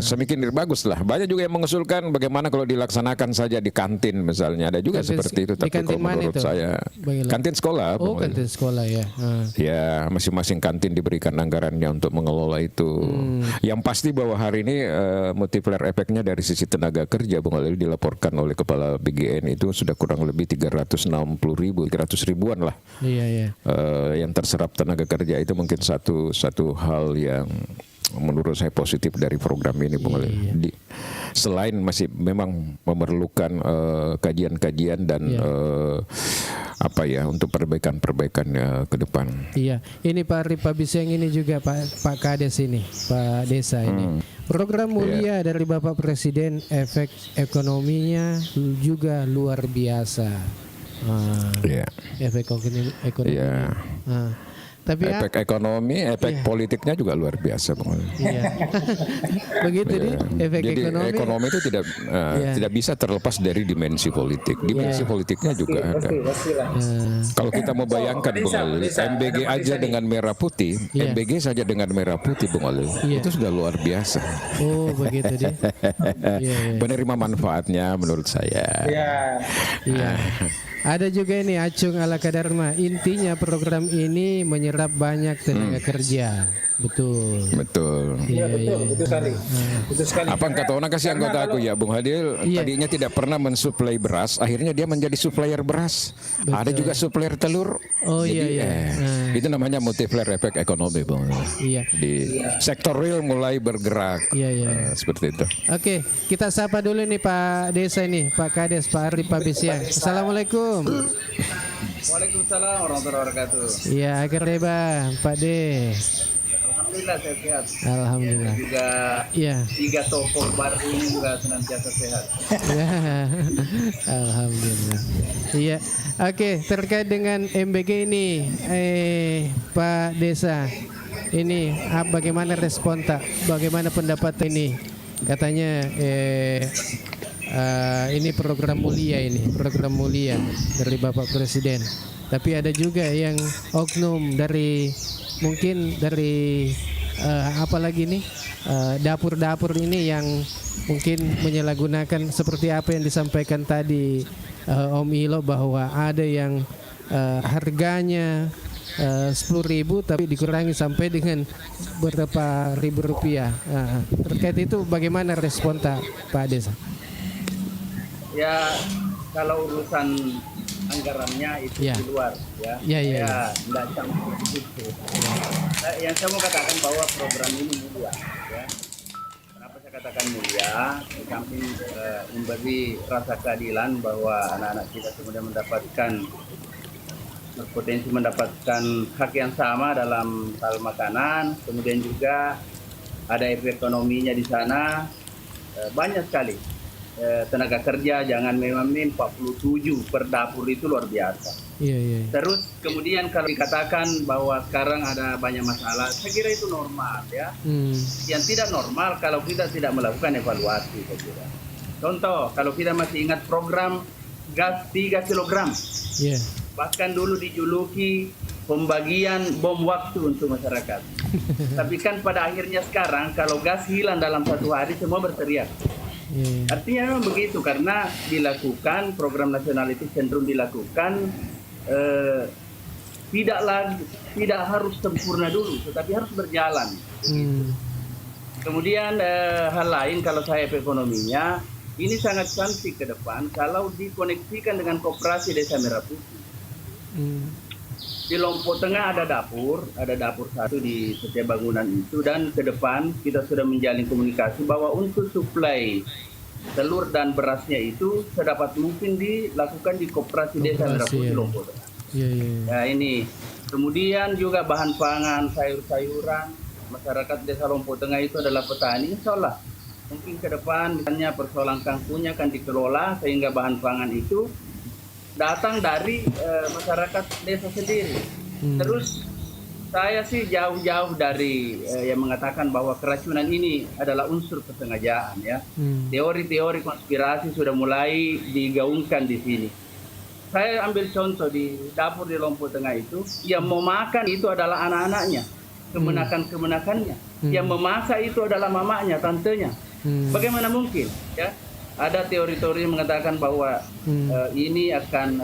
Saya mikir bagus lah. Banyak juga yang mengusulkan bagaimana kalau dilaksanakan saja di kantin misalnya. Ada juga seperti itu. Tapi kalau menurut saya kantin sekolah, Bung Halil. Kantin sekolah ya masing-masing kantin diberikan anggarannya untuk mengelola itu. Yang pasti bahwa hari ini multiplier efeknya dari sisi tenaga kerja Bung Halil dilaporkan oleh Kepala BGN itu sudah kurang lebih 360 ribuan lah yang terserap tenaga kerja. Itu mungkin satu hal yang menurut saya positif dari program ini Bung Halil. Selain masih memang memerlukan kajian-kajian dan untuk perbaikan-perbaikan ke depan. Ini Pak Ripa Biseng ini juga Pak Kades ini, Pak Desa ini. Program mulia dari Bapak Presiden, efek ekonominya juga luar biasa. Efek ekonomi. Tapi efek ekonomi, efek politiknya juga luar biasa, Bang. Iya. Begitu nih efek Jadi ekonomi itu tidak bisa terlepas dari dimensi politik. Dimensi politiknya juga ada. Kalau kita mau bayangkan, Bung Ali, MBG aja dengan merah putih, MBG saja dengan merah putih, Bung Ali, itu sudah luar biasa. Oh, begitu deh. Menerima manfaatnya menurut saya. Iya. Ada juga ini Acung ala Kadarma. Intinya program ini menyerap banyak tenaga kerja. Betul. Iya, betul sekali. Betul sekali. Apa kata orang kasih anggota aku ya, Bung Hadil, tadinya tidak pernah mensuplai beras, akhirnya dia menjadi supplier beras. Betul. Ada juga supplier telur. Oh jadi, itu namanya multiplier efek ekonomi, Bung. Iya. Di sektor real mulai bergerak. Seperti itu. Oke, kita sapa dulu nih Pak Desa ini, Pak Kades, Pak Arif, Pak Besiang. Assalamualaikum. Waalaikumsalam warahmatullahi wabarakatuh. Iya, akhirnya Bang, Pak D. Alhamdulillah sehat. Alhamdulillah. Juga 3 tokoh baru ini juga senantiasa sehat. Ya, alhamdulillah. Iya, oke. Terkait dengan MBG ini, Pak Desa, ini bagaimana respon bagaimana pendapat ini? Katanya ini program mulia dari Bapak Presiden. Tapi ada juga yang oknum dari mungkin dari apalagi nih dapur-dapur ini yang mungkin menyalahgunakan seperti apa yang disampaikan tadi Om Ilo, bahwa ada yang harganya 10.000 tapi dikurangi sampai dengan berapa ribu rupiah. Terkait itu bagaimana respon Pak Desa? Ya, kalau urusan anggarannya itu di luar ya tidak campur itu. Yang saya mau katakan bahwa program ini mulia ya. Kenapa saya katakan mulia? Di samping memberi rasa keadilan bahwa anak-anak kita kemudian berpotensi mendapatkan hak yang sama dalam hal makanan, kemudian juga ada efek ekonominya di sana. Banyak sekali tenaga kerja, jangan memang 47 per dapur itu luar biasa. Terus kemudian kalau dikatakan bahwa sekarang ada banyak masalah, saya kira itu normal ya. Yang tidak normal kalau kita tidak melakukan evaluasi, saya kira. Contoh, kalau kita masih ingat program gas 3 kg, bahkan dulu dijuluki pembagian bom waktu untuk masyarakat. Tapi kan pada akhirnya sekarang kalau gas hilang dalam 1 hari semua berteriak. Artinya memang begitu, karena dilakukan program nasional itu cenderung dilakukan tidak harus sempurna dulu, tetapi harus berjalan. Kemudian hal lain kalau saya ekonominya ini sangat cantik ke depan kalau dikoneksikan dengan koperasi Desa Merah Putih. Di Lompok Tengah ada dapur 1 di setiap bangunan itu, dan ke depan kita sudah menjalin komunikasi bahwa untuk suplai telur dan berasnya itu sedapat mungkin dilakukan di koperasi Desa Merah Putih Lompok Tengah. Ya ini. Kemudian juga bahan pangan, sayur-sayuran, masyarakat Desa Lompok Tengah itu adalah petani, insya Allah mungkin ke depan misalnya persoalan kangkungnya akan dikelola sehingga bahan pangan itu datang dari masyarakat desa sendiri. Terus saya sih jauh-jauh dari yang mengatakan bahwa keracunan ini adalah unsur kesengajaan ya. Teori-teori konspirasi sudah mulai digaungkan di sini. Saya ambil contoh di dapur di Lompok Tengah itu, yang mau makan itu adalah anak-anaknya, kemenakan-kemenakannya. Yang memasak itu adalah mamanya, tantenya. Bagaimana mungkin ya? Ada teori-teori mengatakan bahwa ini akan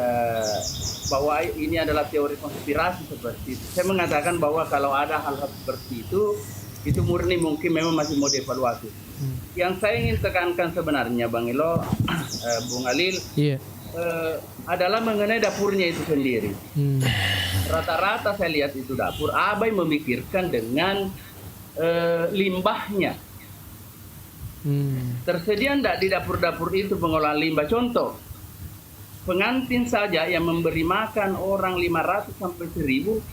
bahwa ini adalah teori konspirasi seperti itu. Saya mengatakan bahwa kalau ada hal-hal seperti itu murni mungkin memang masih mau dievaluasi. Yang saya ingin tekankan sebenarnya Bang Ilo, Bung Alil, adalah mengenai dapurnya itu sendiri. Rata-rata saya lihat itu dapur abai memikirkan dengan limbahnya. Tersedia enggak di dapur-dapur itu pengolahan limbah? Contoh, pengantin saja yang memberi makan orang 500 sampai 1000,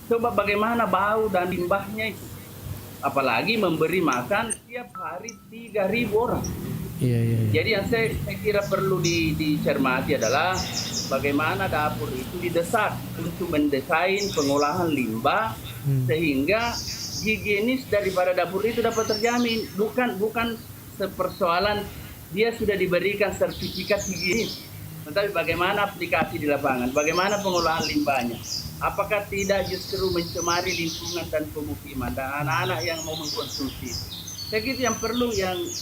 coba bagaimana bau dan limbahnya itu. Apalagi memberi makan tiap hari 3000 orang. Jadi yang saya kira perlu dicermati adalah bagaimana dapur itu didesak untuk mendesain pengolahan limbah sehingga higienis daripada dapur itu dapat terjamin. Bukan persoalan dia sudah diberikan sertifikat higienis, tetapi bagaimana aplikasi di lapangan, bagaimana pengolahan limbahnya. Apakah tidak justru mencemari lingkungan dan pemukiman dan anak-anak yang mau mengkonsumsi. Saya kira yang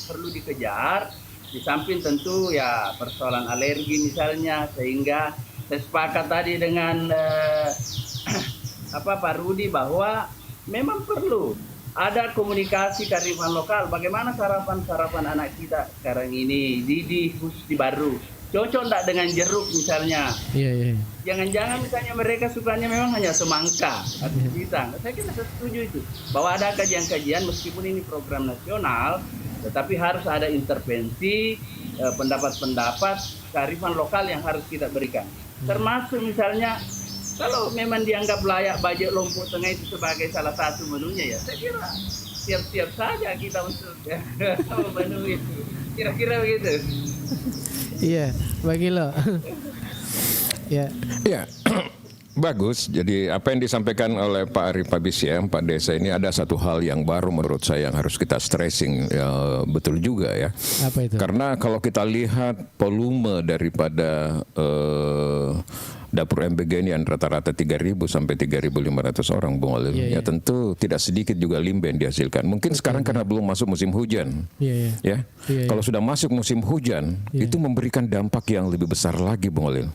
perlu dikejar, di samping tentu ya persoalan alergi misalnya, sehingga saya sepakat tadi dengan Pak Rudi bahwa memang perlu ada komunikasi kearifan lokal. Bagaimana sarapan anak kita sekarang ini di Baru, cocok enggak dengan jeruk misalnya? Jangan-jangan misalnya mereka sukanya memang hanya semangka atau pisang. Saya kira saya setuju itu, bahwa ada kajian-kajian meskipun ini program nasional, tetapi harus ada intervensi, pendapat-pendapat kearifan lokal yang harus kita berikan. Termasuk misalnya kalau memang dianggap layak Bajak Lompok Tengah itu sebagai salah satu menunya, ya saya kira siap-siap saja kita untuk memenuhi itu. Kira-kira begitu. Iya, bagi lo. Ya. Bagus. Jadi apa yang disampaikan oleh Pak Arif Abisya, Pak Desa, ini ada satu hal yang baru menurut saya yang harus kita stressing, ya, betul juga ya. Apa itu? Karena kalau kita lihat volume daripada dapur MBG ini yang rata-rata 3.000 sampai 3.500 orang, Bung Alil. Ya tentu tidak sedikit juga limbah yang dihasilkan. Mungkin sekarang karena belum masuk musim hujan. Kalau sudah masuk musim hujan, itu memberikan dampak yang lebih besar lagi, Bung Alil.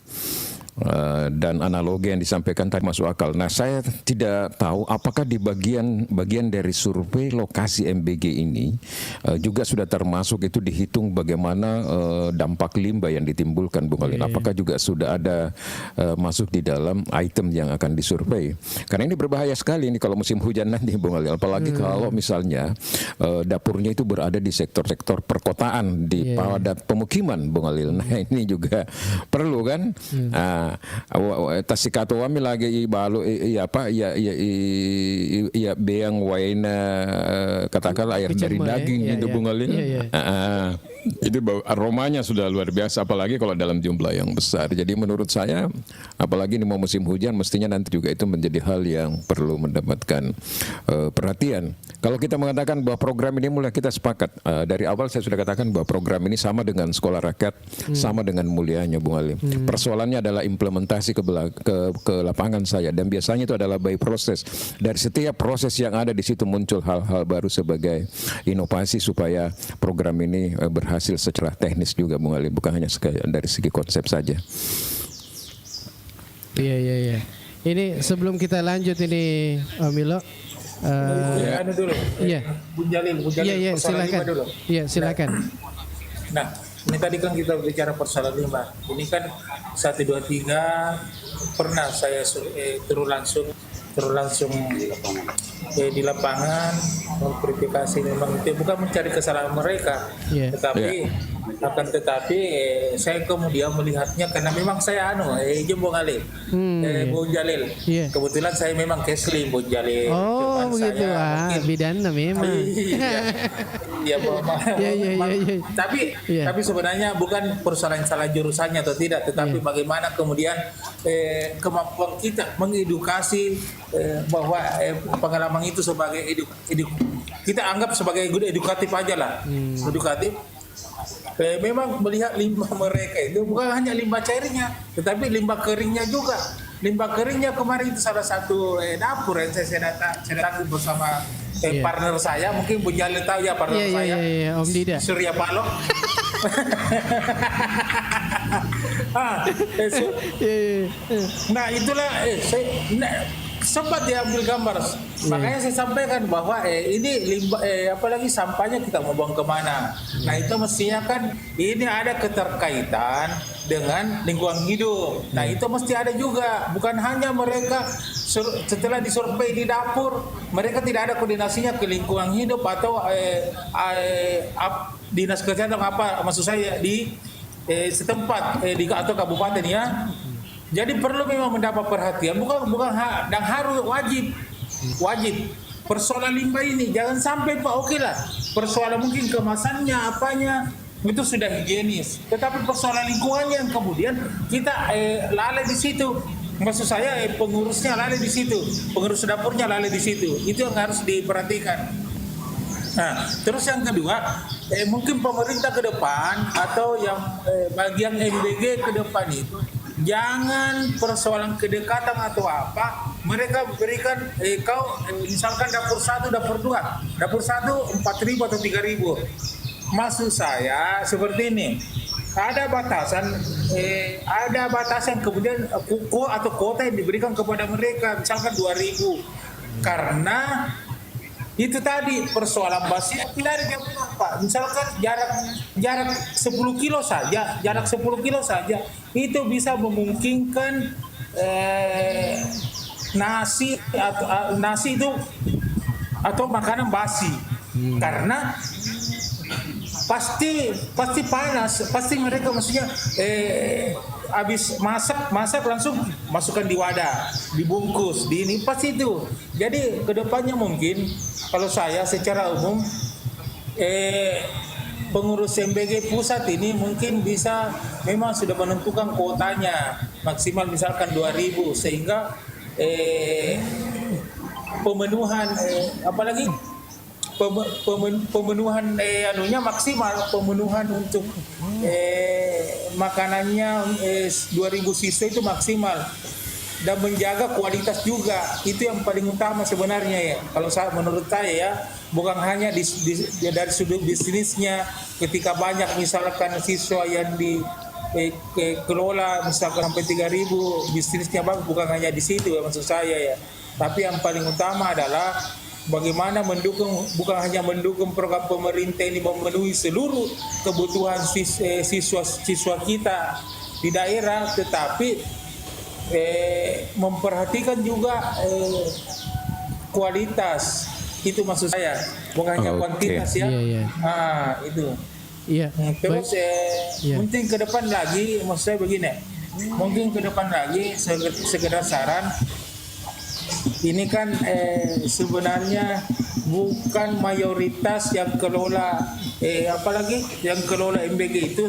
Dan analogi yang disampaikan tadi masuk akal. Nah, saya tidak tahu apakah di bagian dari survei lokasi MBG ini juga sudah termasuk itu dihitung bagaimana dampak limbah yang ditimbulkan, Bung Alin. Apakah juga sudah ada masuk di dalam item yang akan disurvei? Karena ini berbahaya sekali ini kalau musim hujan nanti, Bung Alin. Apalagi kalau misalnya dapurnya itu berada di sektor-sektor perkotaan, di padat pemukiman, Bung Alin. Nah, ini juga perlu kan? Tasikato wami lagi ibalo beang waina katakanlah air dari daging itu, Bung Alin. Itu aromanya sudah luar biasa, apalagi kalau dalam jumlah yang besar. Jadi menurut saya, apalagi ini mau musim hujan, mestinya nanti juga itu menjadi hal yang perlu mendapatkan perhatian. Kalau kita mengatakan bahwa program ini mulai kita sepakat, dari awal saya sudah katakan bahwa program ini sama dengan sekolah rakyat, sama dengan mulianya, Bung Ali. Persoalannya adalah implementasi ke lapangan saya, dan biasanya itu adalah by proses. Dari setiap proses yang ada di situ muncul hal-hal baru sebagai inovasi supaya program ini berhasil secara teknis juga, Bung Ali, bukan hanya dari segi konsep saja. Iya. Ini sebelum kita lanjut ini, Milo. Dulu. Iya. Bung Jalil. Iya, silakan. Iya, silakan. Nah, ini tadi kan kita bicara persoalan limbah. Ini kan 1, 2, 3 pernah saya turun langsung di lapangan memverifikasi memang itu bukan mencari kesalahan mereka, tetapi saya kemudian melihatnya karena memang saya Bung Ali, Bung Jalil, kebetulan saya memang Kesli Bung Jalil. Oh begitu, bidana memang. Tapi sebenarnya bukan persoalan salah jurusannya atau tidak, tetapi bagaimana kemudian kemampuan kita mengedukasi bahwa pengalaman itu sebagai kita anggap sebagai edukatif aja lah, edukatif. Memang melihat limbah mereka itu bukan hanya limbah cairnya, tetapi limbah keringnya juga. Limbah keringnya kemarin itu salah satu dapur yang saya datang bersama partner saya, mungkin Bu Jalil tahu ya partner saya, Om Dida, Surya Paloh. Nah itulah sempat diambil gambar. Makanya saya sampaikan bahwa ini limbah, apalagi sampahnya kita mau buang kemana. Nah itu mestinya kan ini ada keterkaitan dengan lingkungan hidup. Nah itu mesti ada juga. Bukan hanya mereka setelah disurvei di dapur, mereka tidak ada koordinasinya ke lingkungan hidup atau dinas kesehatan apa maksud saya di setempat atau kabupaten ya. Jadi perlu memang mendapat perhatian, bukan dan harus wajib. Persoalan limbah ini jangan sampai Pak, oke lah. Persoalan mungkin kemasannya apanya itu sudah higienis. Tetapi persoalan lingkungannya yang kemudian kita lalai di situ. Maksud saya pengurusnya lalai di situ, pengurus dapurnya lalai di situ. Itu yang harus diperhatikan. Nah, terus yang kedua, mungkin pemerintah ke depan atau yang bagian MBG ke depan itu jangan persoalan kedekatan atau apa mereka berikan misalkan dapur 1, dapur 2, dapur 1 4.000 atau 3.000. Maksud saya seperti ini, ada batasan kemudian atau kuota yang diberikan kepada mereka, misalkan 2.000, karena itu tadi persoalan basi tidak ada apa. Misalkan jarak 10 kilo saja itu bisa memungkinkan nasi itu atau makanan basi. Karena pasti panas, pasti mereka maksudnya habis masak langsung masukkan di wadah, dibungkus, di ini pasti itu. Jadi kedepannya mungkin kalau saya secara umum pengurus MBG pusat ini mungkin bisa memang sudah menentukan kuotanya maksimal misalkan 2.000 sehingga pemenuhan apalagi pemenuhan maksimal, pemenuhan untuk makanannya 2.000 siswa itu maksimal, dan menjaga kualitas juga. Itu yang paling utama sebenarnya ya. Kalau menurut saya ya, bukan hanya dari sudut bisnisnya, ketika banyak misalkan siswa yang dikelola misalkan sampai 3.000 bisnisnya bagus, bukan hanya di situ ya maksud saya ya. Tapi yang paling utama adalah bagaimana bukan hanya mendukung program pemerintah ini memenuhi seluruh kebutuhan siswa kita di daerah, tetapi memperhatikan juga kualitas. Itu maksud saya, bukan hanya kuantitas ya. Itu. Iya. Terus mungkin ke depan lagi, maksud saya begini, mungkin ke depan lagi sekedar saran. Ini kan sebenarnya bukan mayoritas yang kelola apalagi yang kelola MBG itu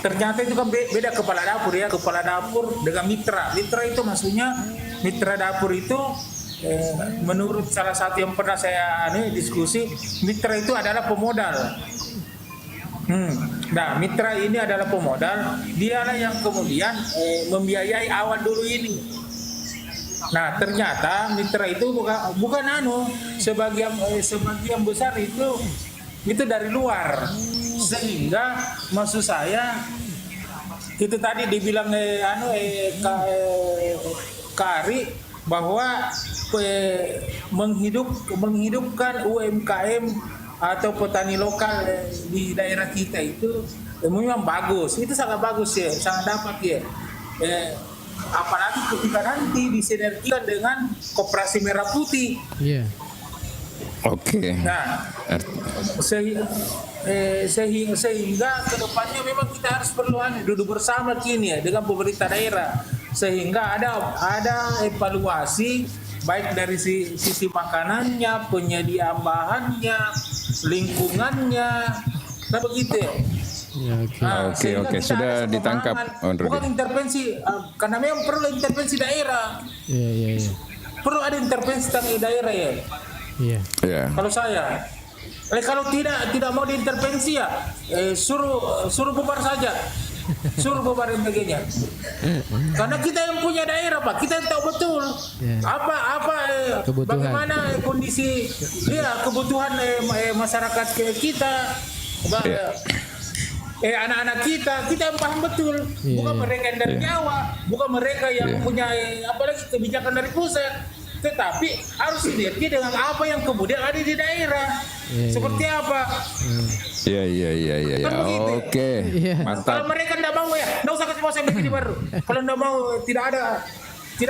ternyata itu kan beda kepala dapur ya, kepala dapur dengan mitra. Mitra itu maksudnya mitra dapur itu menurut salah satu yang pernah saya diskusi, mitra itu adalah pemodal. Nah, mitra ini adalah pemodal, dialah yang kemudian membiayai awal dulu ini. Nah, ternyata mitra itu bukan sebagian besar itu dari luar. Sehingga maksud saya itu tadi dibilang Kari bahwa menghidupkan UMKM atau petani lokal di daerah kita itu memang bagus. Itu sangat bagus ya, sangat dapat ya. Apalagi ketika nanti disinergikan dengan Koperasi Merah Putih. Iya. Oke. Nah, sehingga kedepannya memang kita harus perlu duduk bersama kini ya dengan pemerintah daerah, sehingga ada evaluasi baik dari sisi makanannya, penyediaan bahannya, lingkungannya, nah begitu ya. Oke. Sudah ditangkap. Bukan intervensi, karena memang perlu intervensi daerah. Iya. Perlu ada intervensi dari daerah ya. Iya. Kalau saya, kalau tidak mau diintervensi ya, suruh bubar saja, suruh bubar MBG-nya. Karena kita yang punya daerah Pak, kita yang tahu betul bagaimana kondisi kebutuhan masyarakat kita, anak-anak kita yang paham betul, bukan mereka yang dari Jawa, bukan mereka yang punya apalagi kebijakan dari pusat. Tetapi harus sinergi dengan apa yang kemudian ada di daerah. Seperti apa? Iya. Oke. Mantap. Kalau mereka tidak mau ya, tidak usah kasih saya begini baru. Kalau tidak mau, tidak ada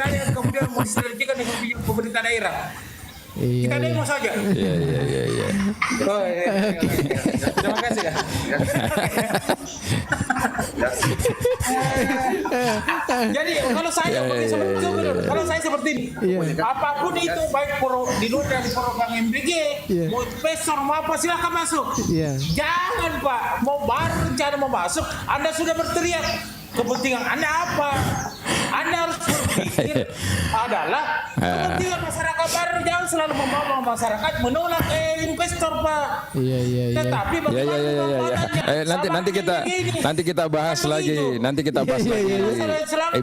yang kemudian mau disinergikan dengan pemerintah daerah. Kita demo saja. Iya. Terima kasih ya. Jadi kalau saya seperti ini. Apapun itu baik di luar dari program MBG, mau investor mau apa silakan masuk. Jangan Pak, mau baru rencana mau masuk, Anda sudah berteriak. Kepentingan Anda apa? Anda harus berpikir adalah kepentingan masyarakat baru, jangan selalu membawa masyarakat menolak investor Pak. Tetapi nanti kita bahas lagi. Nanti kita bahas lagi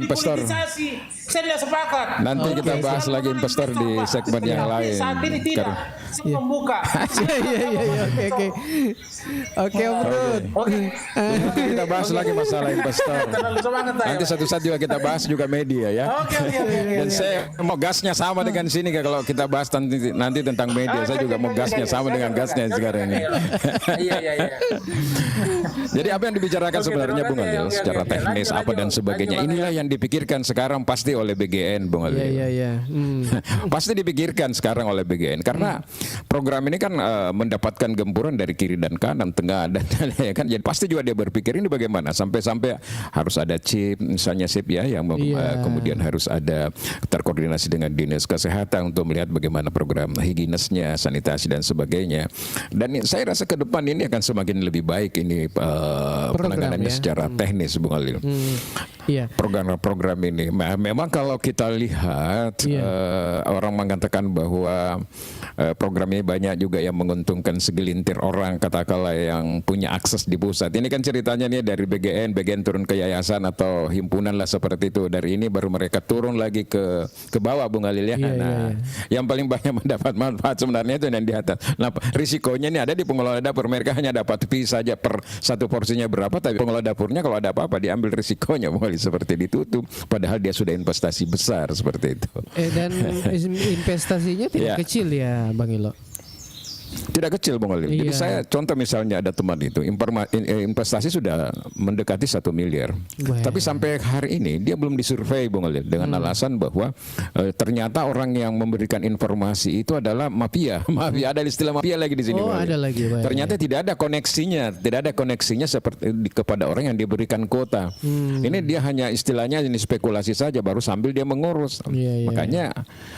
investor. Saya tidak sepakat. Nanti kita bahas lagi investor di segmen yang lain. Saat ini tidak. Saya membuka. Oke Om Rud. Kita bahas lagi masalah investor. Nanti satu saat juga kita bahas juga media ya. Dan saya mau gasnya sama dengan sini kalau kita bahas nanti tentang media. Saya juga mau gasnya sama dengan gasnya sekarang ini. Jadi apa yang dibicarakan sebenarnya Bung Alil secara teknis apa dan sebagainya. Inilah yang dipikirkan sekarang pasti oleh BGN Bung Alil. Pasti dipikirkan sekarang oleh BGN karena program ini kan mendapatkan gempuran dari kiri dan kanan, tengah dan ya kan. Jadi pasti juga dia berpikir ini bagaimana sampai harus ada chip misalnya chip ya yang kemudian harus ada terkoordinasi dengan dinas kesehatan untuk melihat bagaimana program higienisnya, sanitasi dan sebagainya. Dan saya rasa ke depan ini akan semakin lebih baik ini penanganannya secara teknis Bung Alil. Program ini memang kalau kita lihat orang mengatakan bahwa program ini banyak juga yang menguntungkan segelintir orang katakanlah yang punya akses di pusat. Ini kan ceritanya nih dari BGN turun ke yayasan atau himpunan lah seperti itu. Dari ini baru mereka turun lagi ke bawah Bung Alil ya. Yang paling banyak mendapat manfaat sebenarnya itu yang di atas. Nah, risikonya ini ada di pengelola dapur. Mereka hanya dapat fee saja per satu porsinya berapa, tapi pengelola dapurnya kalau ada apa-apa diambil risikonya Bung Alil seperti ditutup. Padahal dia sudah investasi besar seperti itu. Dan investasinya tidak kecil ya Bang Ilo. Tidak kecil Bung Alil. Jadi saya contoh misalnya ada teman itu investasi sudah mendekati 1 miliar. Tapi sampai hari ini dia belum disurvei Bung Alil dengan alasan bahwa ternyata orang yang memberikan informasi itu adalah mafia. Ada istilah mafia lagi di sini. Ada lagi. Ternyata tidak ada koneksinya seperti kepada orang yang diberikan kuota. Ini dia hanya istilahnya ini spekulasi saja baru sambil dia mengurus. Makanya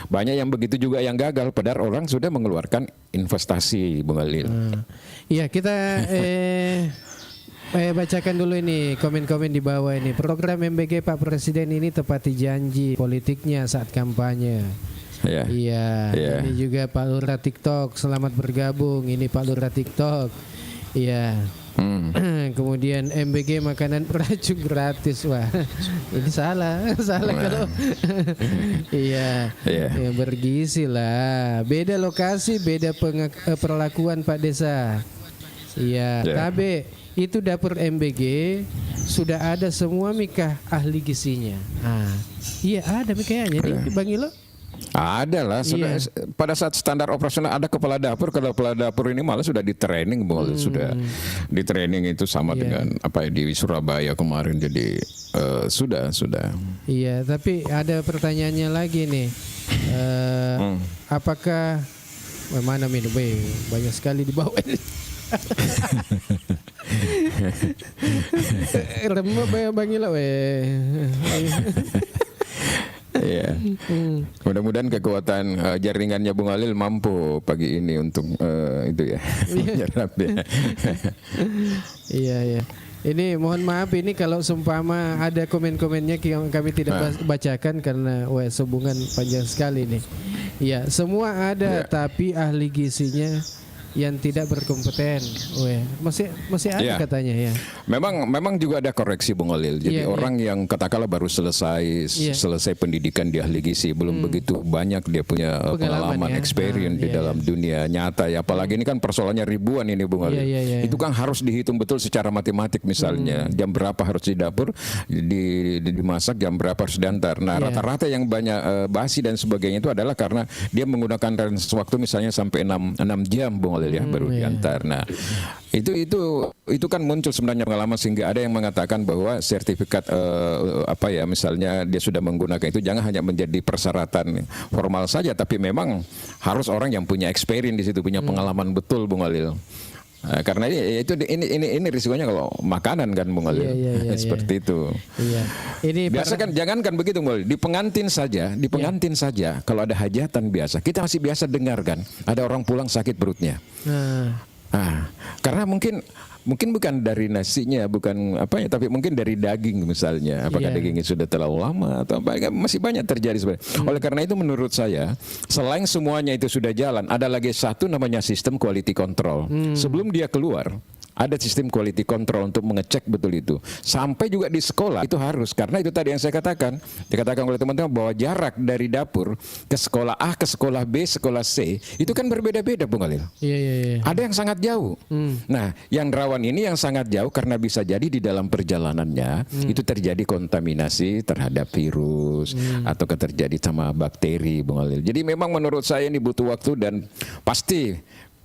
banyak yang begitu juga yang gagal padahal orang sudah mengeluarkan investasi Bung Alil. Iya kita bacakan dulu ini komen-komen di bawah ini. Program MBG Pak Presiden ini tepati janji politiknya saat kampanye. Ini juga Pak Lurah TikTok selamat bergabung. Ini Pak Lurah TikTok. Kemudian MBG makanan beracun gratis. Wah, ini salah kalau bergizi lah. Beda lokasi, beda perlakuan Pak Desa. KB itu dapur MBG sudah ada semua mikah ahli gizinya. Ada mikahnya nih Bang Ilo. Ada lah, pada saat standar operasional ada kepala dapur ini malah sudah di training, sudah di training itu sama dengan apa di Surabaya kemarin, jadi sudah. Iya, tapi ada pertanyaannya lagi nih, apakah mana minum banyak sekali di bawah ini. Remuk Bang Ila Mudah-mudahan kekuatan jaringannya Bung Alil mampu pagi ini untuk itu ya. Iya. Ini mohon maaf ini kalau seumpama ada komen-komennya yang kami tidak bacakan karena hubungan panjang sekali nih. Iya, semua ada tapi ahli gizinya yang tidak berkompeten. Masih ada katanya ya. Memang juga ada koreksi Bung Alil. Jadi orang yang katakanlah baru selesai pendidikan di ahli gizi, belum begitu banyak dia punya pengalaman experience di dalam dunia nyata ya. Apalagi ini kan persoalannya ribuan ini Bung Alil. Itu kan harus dihitung betul secara matematik misalnya. Jam berapa harus di dapur dimasak, jam berapa harus diantar. Nah, rata-rata yang banyak basi dan sebagainya itu adalah karena dia menggunakan range waktu misalnya sampai 6 jam Bung Alil. Baru diantar. Nah, itu kan muncul sebenarnya pengalaman sehingga ada yang mengatakan bahwa sertifikat misalnya dia sudah menggunakan itu jangan hanya menjadi persyaratan formal saja, tapi memang harus orang yang punya experience di situ, punya pengalaman betul Bung Alil. Karena ini risikonya kalau makanan kan Bung Ali. Seperti itu. Iya. Ini biasa kan jangankan begitu Bung Ali, di pengantin saja kalau ada hajatan biasa kita masih biasa dengar kan ada orang pulang sakit perutnya. Karena mungkin bukan dari nasinya, bukan apa ya, tapi mungkin dari daging misalnya. Apakah dagingnya sudah terlalu lama atau apa? Masih banyak terjadi sebenarnya. Oleh karena itu menurut saya, selain semuanya itu sudah jalan, ada lagi satu namanya sistem quality control. Sebelum dia keluar, ada sistem quality control untuk mengecek betul itu. Sampai juga di sekolah itu harus, karena itu tadi yang saya katakan, dikatakan oleh teman-teman bahwa jarak dari dapur ke sekolah A, ke sekolah B, sekolah C itu kan berbeda-beda Bung Khalil. Ada yang sangat jauh. Nah, yang rawan ini yang sangat jauh karena bisa jadi di dalam perjalanannya itu terjadi kontaminasi terhadap virus atau terjadi sama bakteri Bung Khalil. Jadi memang menurut saya ini butuh waktu dan pasti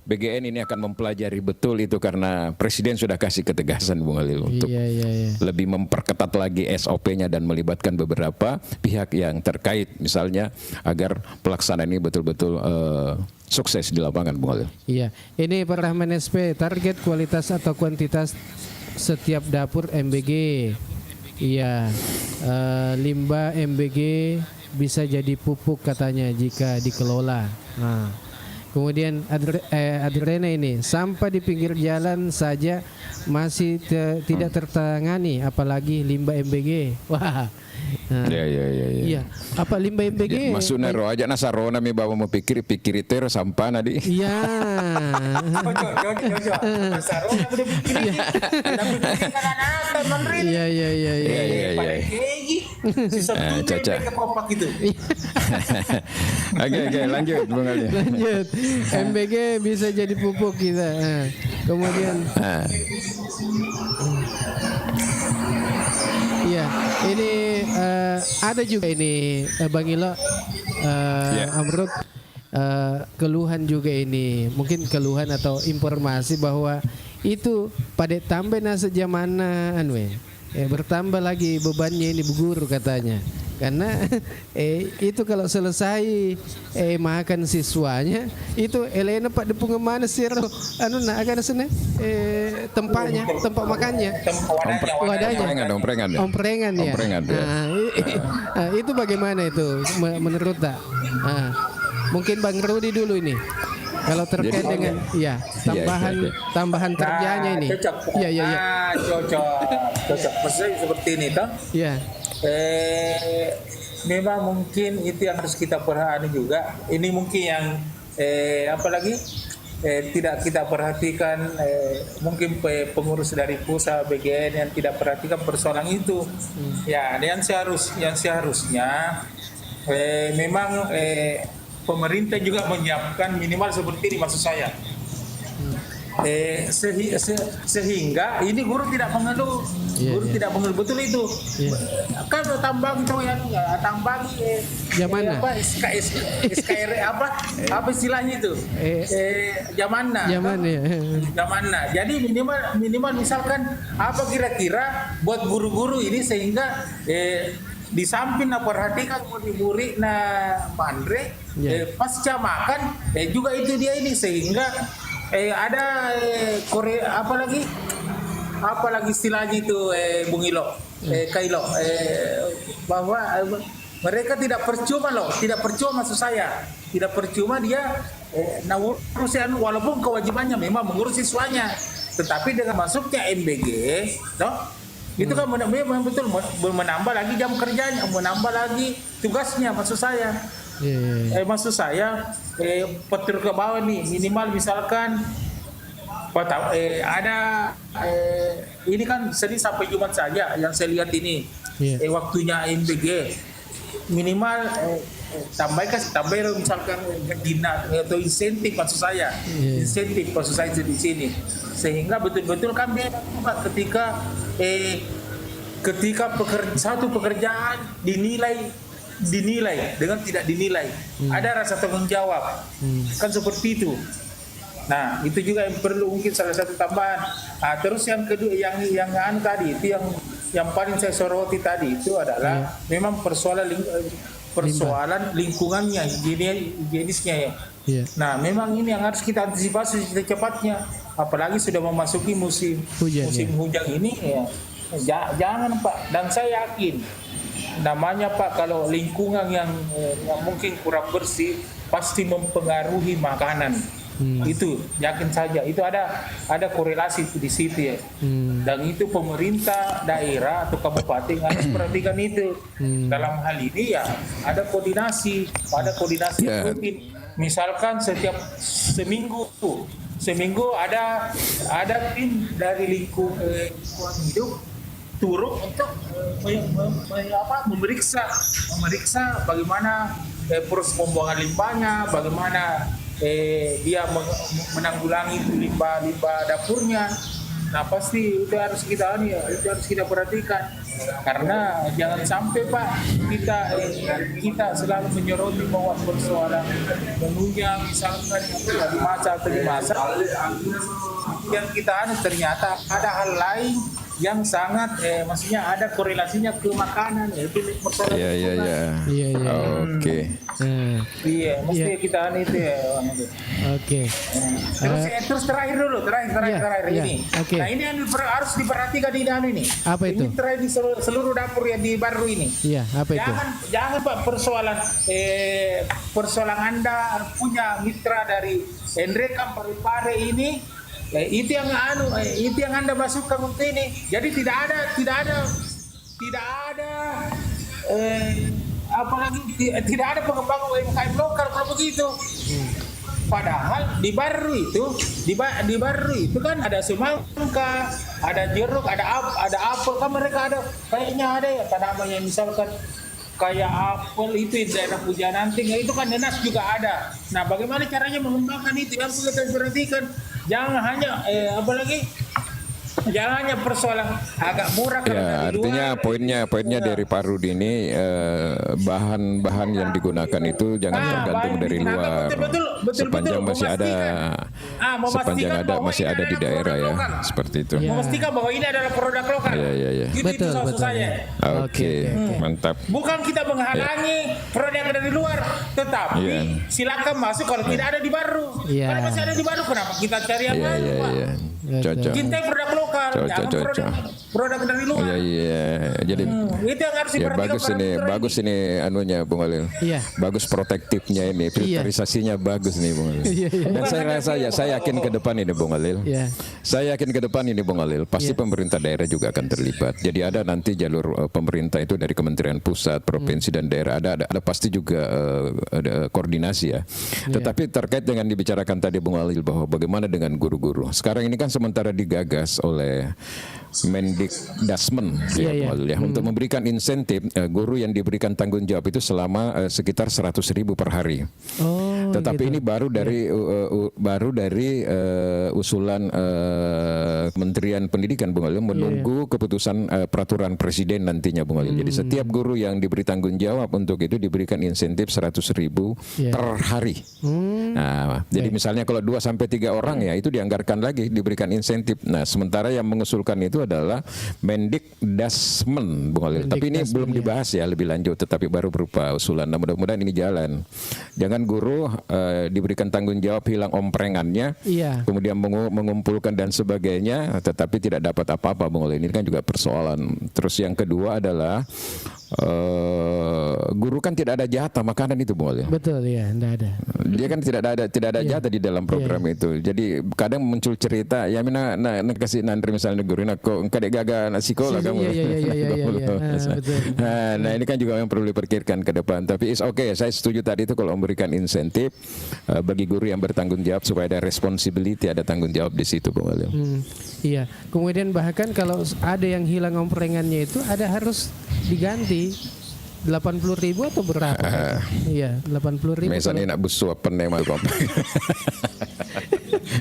BGN ini akan mempelajari betul itu karena Presiden sudah kasih ketegasan Bung Khalil untuk lebih memperketat lagi SOP-nya dan melibatkan beberapa pihak yang terkait misalnya agar pelaksanaan ini betul-betul sukses di lapangan Bung Khalil. Iya, ini Pak Rahman SP, target kualitas atau kuantitas setiap dapur MBG. Iya, limbah MBG bisa jadi pupuk katanya jika dikelola. Nah, kemudian Adrena ini sampah di pinggir jalan saja masih tidak tertangani, apalagi limbah MBG. Wah. Iya. Apa limbah MBG? Masuknya roh aja nasarona mi bawa mau pikir itu sampah nadi. Iya. Nasarona udah pikir. Iya. Caca. Oke, lanjut Bung Ali. Lanjut. MBG bisa jadi pupuk kita. Kemudian iya, ini ada juga ini Bang Ilo, Amrut, keluhan juga ini, mungkin keluhan atau informasi bahwa itu pada tambah sejamana bertambah lagi bebannya ini berguru katanya. Karena itu kalau selesai makan siswanya itu Elena Pak depung mana sih akan sana tempatnya, tempat makannya, wadahnya, omprengan ya. Itu bagaimana itu menurut tak? Mungkin Bang Rudi dulu ini. Kalau terkait dengan tambahan kerjanya ini. Cocok. Maksudnya seperti ini toh? Iya. Memang mungkin itu yang harus kita perhatikan juga. Ini mungkin yang apalagi tidak kita perhatikan, mungkin pengurus dari pusat BGN yang tidak perhatikan persoalan itu. Ya, yang seharusnya memang pemerintah juga menyiapkan minimal seperti ini maksud saya. Sehingga ini guru tidak mengeluh, tidak mengeluh betul itu. Kan tambang itu yang tambang apa SKR apa istilahnya itu zamanna. Jadi minimal misalkan apa kira-kira buat guru-guru ini sehingga di samping perhatikan murid-murid Andre pasca makan juga itu dia ini sehingga ada apalagi istilahnya itu Bung Ilo, Kailo, bahwa mereka tidak percuma maksud saya, tidak percuma dia urusan walaupun kewajibannya memang mengurus siswanya, tetapi dengan masuknya MBG, itu kan memang betul menambah lagi jam kerjanya, menambah lagi tugasnya maksud saya. Maksud saya petir ke bawah nih minimal misalkan ada ini kan Senin sampai Jumat saja yang saya lihat ini waktunya MBG minimal tambah misalkan dina atau insentif maksud saya di sini sehingga betul-betul kan beda ketika satu pekerjaan dinilai dengan tidak dinilai ada rasa tanggung jawab kan seperti itu. Nah itu juga yang perlu mungkin salah satu tambahan. Terus yang kedua yang tadi itu yang paling saya soroti tadi itu adalah memang persoalan lingkungannya, higienisnya ya. Nah memang ini yang harus kita antisipasi secepatnya. apalagi sudah memasuki musim hujan ini ya, jangan Pak. Dan saya yakin namanya Pak, kalau lingkungan yang mungkin kurang bersih pasti mempengaruhi makanan. Itu yakin saja, itu ada korelasi di situ ya. Dan itu pemerintah daerah atau kabupaten harus perhatikan itu. Dalam hal ini ya ada koordinasi rutin. Misalkan setiap seminggu ada tim dari lingkungan hidup turun untuk memeriksa bagaimana proses pembuangan limbahnya, bagaimana dia menanggulangi limbah dapurnya. Nah pasti itu harus kita perhatikan, karena jangan sampai Pak kita selalu menyoroti bahwa persoalan menunya misalkan dimasak yang kita ternyata ada hal lain yang sangat maksudnya ada korelasinya ke makanan, yaitu persoalan. Oke. Iya, mesti kita itu ya. Oke. Terus terakhir ini. Okay. Nah, ini yang harus diperhatikan ini. Apa itu? Ini terakhir di seluruh dapur yang di Baru ini. Iya, apa itu? Jangan Pak persoalan Anda punya mitra dari Endrekam Parepare ini. Itu yang Anda masukkan untuk ini. Jadi tidak ada apalagi tidak ada pengembangan UMKM lokal kalau begitu. Padahal di Baru itu kan ada semangka, ada jeruk, ada apel, kan mereka ada kayaknya ada ya tanamannya misalkan kayak apel itu di daerah Pujananting, itu kan Dinas juga ada. Nah, bagaimana caranya mengembangkan itu yang perlu kita perhatikan. Jangan hanya jangan hanya persoalan agak murah kalau dari artinya luar. poinnya dari Parud ini bahan-bahan yang digunakan itu jangan tergantung dari luar. Sepanjang masih ada di daerah ya, seperti itu. Memastikan bahwa ini adalah produk lokal. Betul. Oke, mantap. Bukan kita menghalangi produk dari luar, tetapi silakan masuk kalau tidak ada di Baru. Kalau masih ada di Baru, kenapa kita cari yang lain, Pak? Cocok. Cintai produk lokal, jangan produk dari luar. Jadi itu yang harus diperhatikan. bagus ini anunya Bung Alil. Bagus protektifnya ini, filterisasinya bagus nih Bung Alil. Dan saya yakin ke depan ini Bung Alil. Saya yakin ke depan ini Bung Alil, pasti pemerintah daerah juga akan terlibat. Jadi ada nanti jalur pemerintah itu dari Kementerian Pusat, provinsi dan daerah, ada pasti juga ada koordinasi ya. Tetapi terkait dengan dibicarakan tadi Bung Alil bahwa bagaimana dengan guru-guru. Sekarang ini kan sementara digagas oleh Mendikdasmen untuk memberikan insentif guru yang diberikan tanggung jawab itu selama sekitar 100.000 per hari. Tetapi ini baru dari usulan Kementerian Pendidikan Bung Alil, menunggu keputusan peraturan presiden nantinya Bung Alil. Jadi setiap guru yang diberi tanggung jawab untuk itu diberikan insentif 100.000 per hari. Nah, jadi misalnya kalau 2 sampai 3 orang ya itu dianggarkan lagi diberikan insentif. Nah, sementara yang mengusulkan itu adalah Mendikdasmen Bung Alil. Tapi ini belum dibahas ya lebih lanjut, tetapi baru berupa usulan. Nah, mudah-mudahan ini jalan. Jangan guru diberikan tanggung jawab hilang omprengannya, kemudian mengumpulkan dan sebagainya, tetapi tidak dapat apa-apa Bung Alil. Ini kan juga persoalan. Terus yang kedua adalah guru kan tidak ada jatah makanan itu Bung Alil. Betul ya, tidak ada. Dia kan tidak ada jatah di dalam program itu. Jadi kadang muncul cerita ya mina kasih nandri misalnya guru kok kadek gagal sekolah kamu. Nah, ini kan juga yang perlu dipikirkan ke depan. Tapi is okay, saya setuju tadi itu kalau memberikan insentif bagi guru yang bertanggung jawab supaya ada responsibility, ada tanggung jawab di situ Bung Alil. Iya. Kemudian bahkan kalau ada yang hilang omprengannya itu ada harus diganti 80.000 atau berapa? Iya, 80.000. Misalnya nak busuapan nema kok.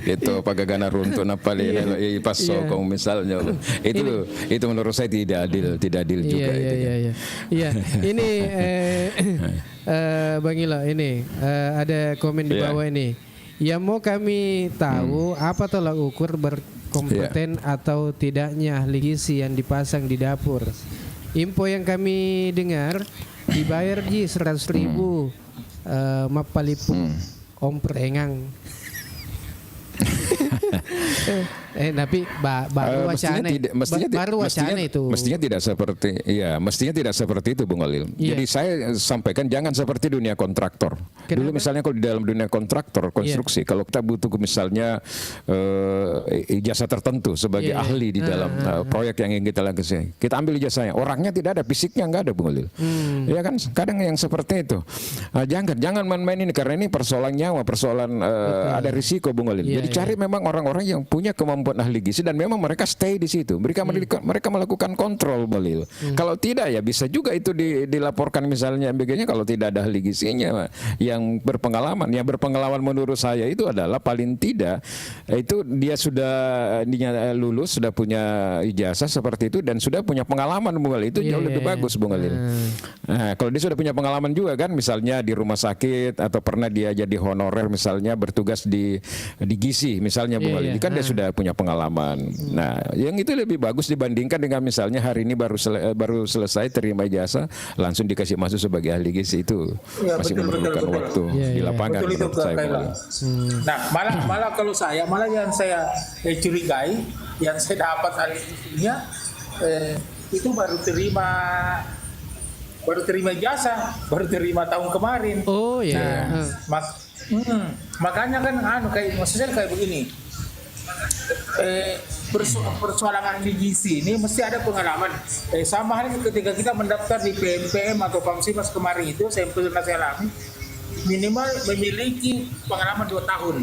Itu pagagana runtuh napali pas sokong misalnya. Itu menurut saya tidak adil juga itu. Iya. Ini Bang Ilo ini ada komen di bawah ini. Ya mau kami tahu apa tolak ukur berkompeten atau tidaknya ahli gizi yang dipasang di dapur. Info yang kami dengar dibayar 100.000 mapalipung omprengang. Tapi baru wacana itu. Mestinya tidak seperti itu Bung Alil. Jadi saya sampaikan jangan seperti dunia kontraktor. Kenapa? Dulu misalnya kalau di dalam dunia kontraktor konstruksi, kalau kita butuh misalnya ijazah tertentu sebagai ahli di dalam proyek yang ingin kita lakukan, kita ambil ijazahnya. Orangnya tidak ada, fisiknya nggak ada Bung Alil. Ya kan, kadang yang seperti itu. Jangan main-main ini karena ini persoalan nyawa, persoalan ada risiko Bung Alil. Jadi cari memang orang-orang yang punya kemampuan ahli gizi dan memang mereka stay di situ. Mereka melakukan kontrol Bung Alil. Kalau tidak ya bisa juga itu dilaporkan misalnya MBG-nya kalau tidak ada ahli gizinya yang berpengalaman. Yang berpengalaman menurut saya itu adalah paling tidak itu dia sudah lulus, sudah punya ijazah seperti itu dan sudah punya pengalaman Bung Alil. Itu jauh lebih bagus Bung Alil. Nah, kalau dia sudah punya pengalaman juga kan misalnya di rumah sakit atau pernah dia jadi honorer misalnya bertugas di gizi misalnya Bung Alil. Kan dia sudah punya pengalaman. Nah, yang itu lebih bagus dibandingkan dengan misalnya hari ini baru selesai terima ijazah langsung dikasih masuk sebagai ahli gizi itu masih memerlukan waktu di lapangan. Betul itu Nah, malah kalau malah yang saya curigai, yang saya dapat hari ini itu baru terima ijazah, baru terima tahun kemarin. Oh iya. Makanya kan maksudnya kayak begini. Persoalan ahli gizi ini mesti ada pengalaman. Sama halnya ketika kita mendaftar di PMPM atau Pamsimas kemarin itu saya pernah alami minimal memiliki pengalaman 2 tahun.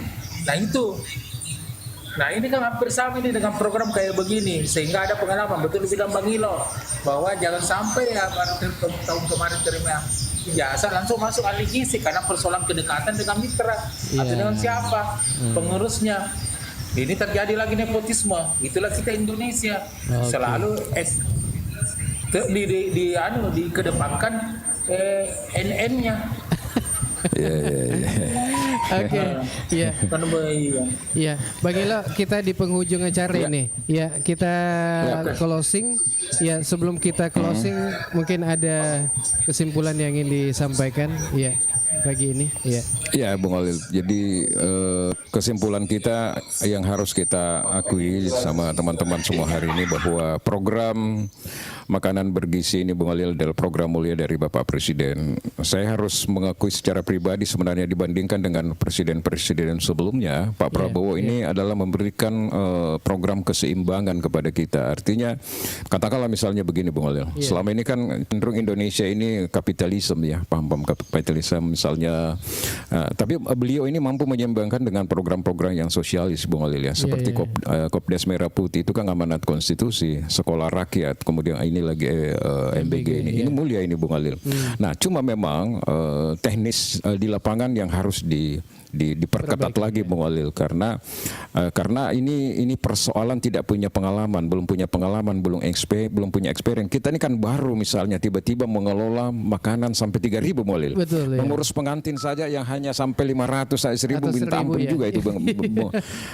Nah ini kan hampir sama ini dengan program kayak begini sehingga ada pengalaman. Betul bilang Bang Ilo bahwa jangan sampai ya baru tahun kemarin terima ijazah langsung masuk ahli gizi karena persoalan kedekatan dengan mitra atau dengan siapa pengurusnya. Ini terjadi lagi nepotisme. Itulah kita Indonesia selalu dikedepankan NN-nya. Oke, iya. Bang Ilo, kita di penghujung acara ini. Ya, kita closing. Ya, sebelum kita closing, mungkin ada kesimpulan yang ingin disampaikan. Ya, pagi ini. Ya, Bung Alil. Jadi kesimpulan kita yang harus kita akui sama teman-teman semua hari ini bahwa program makanan bergizi ini Bung Alil adalah program mulia dari Bapak Presiden. Saya harus mengakui secara pribadi sebenarnya dibandingkan dengan presiden-presiden sebelumnya, Pak Prabowo ini adalah memberikan program keseimbangan kepada kita. Artinya katakanlah misalnya begini Bung Alil. Selama ini kan cenderung Indonesia ini kapitalisme ya, paham kapitalisme misalnya. Tapi beliau ini mampu menyeimbangkan dengan program-program yang sosialis Bung Alil ya. Seperti Kopdes Merah Putih itu kan amanat konstitusi, sekolah rakyat, kemudian ini lagi MBG ini. Ini mulia ini Bung Alil. Nah, cuma memang teknis di lapangan yang harus diperketat lagi Bung Alil karena ini persoalan tidak punya pengalaman, belum punya experience. Kita ini kan baru misalnya tiba-tiba mengelola makanan sampai 3.000 Bung Alil. Mengurus pengantin saja yang hanya sampai 500 1.000 minta ampun juga itu Bung.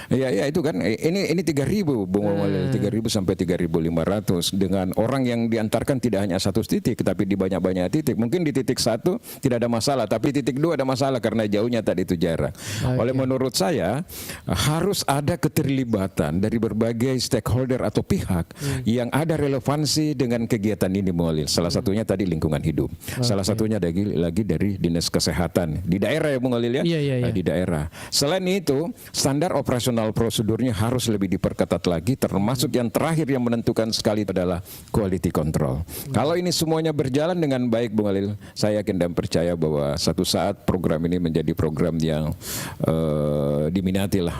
Ya itu kan ini 3.000 Bung Alil, 3.000 sampai 3.500 dengan orang yang diantarkan tidak hanya satu titik tapi di banyak-banyak titik. Mungkin di titik 1 tidak ada masalah tapi di titik 2 ada masalah karena jauhnya tadi itu jarak. Oleh menurut saya harus ada keterlibatan dari berbagai stakeholder atau pihak yang ada relevansi dengan kegiatan ini Bung Alil. Salah satunya tadi lingkungan hidup. Salah satunya lagi dari Dinas Kesehatan di daerah ya Bung Alil ya. Di daerah. Selain itu standar operasional prosedurnya harus lebih diperketat lagi termasuk yang terakhir yang menentukan sekali adalah quality control. Kalau ini semuanya berjalan dengan baik Bung Alil, saya yakin dan percaya bahwa satu saat program ini menjadi program yang diminati lah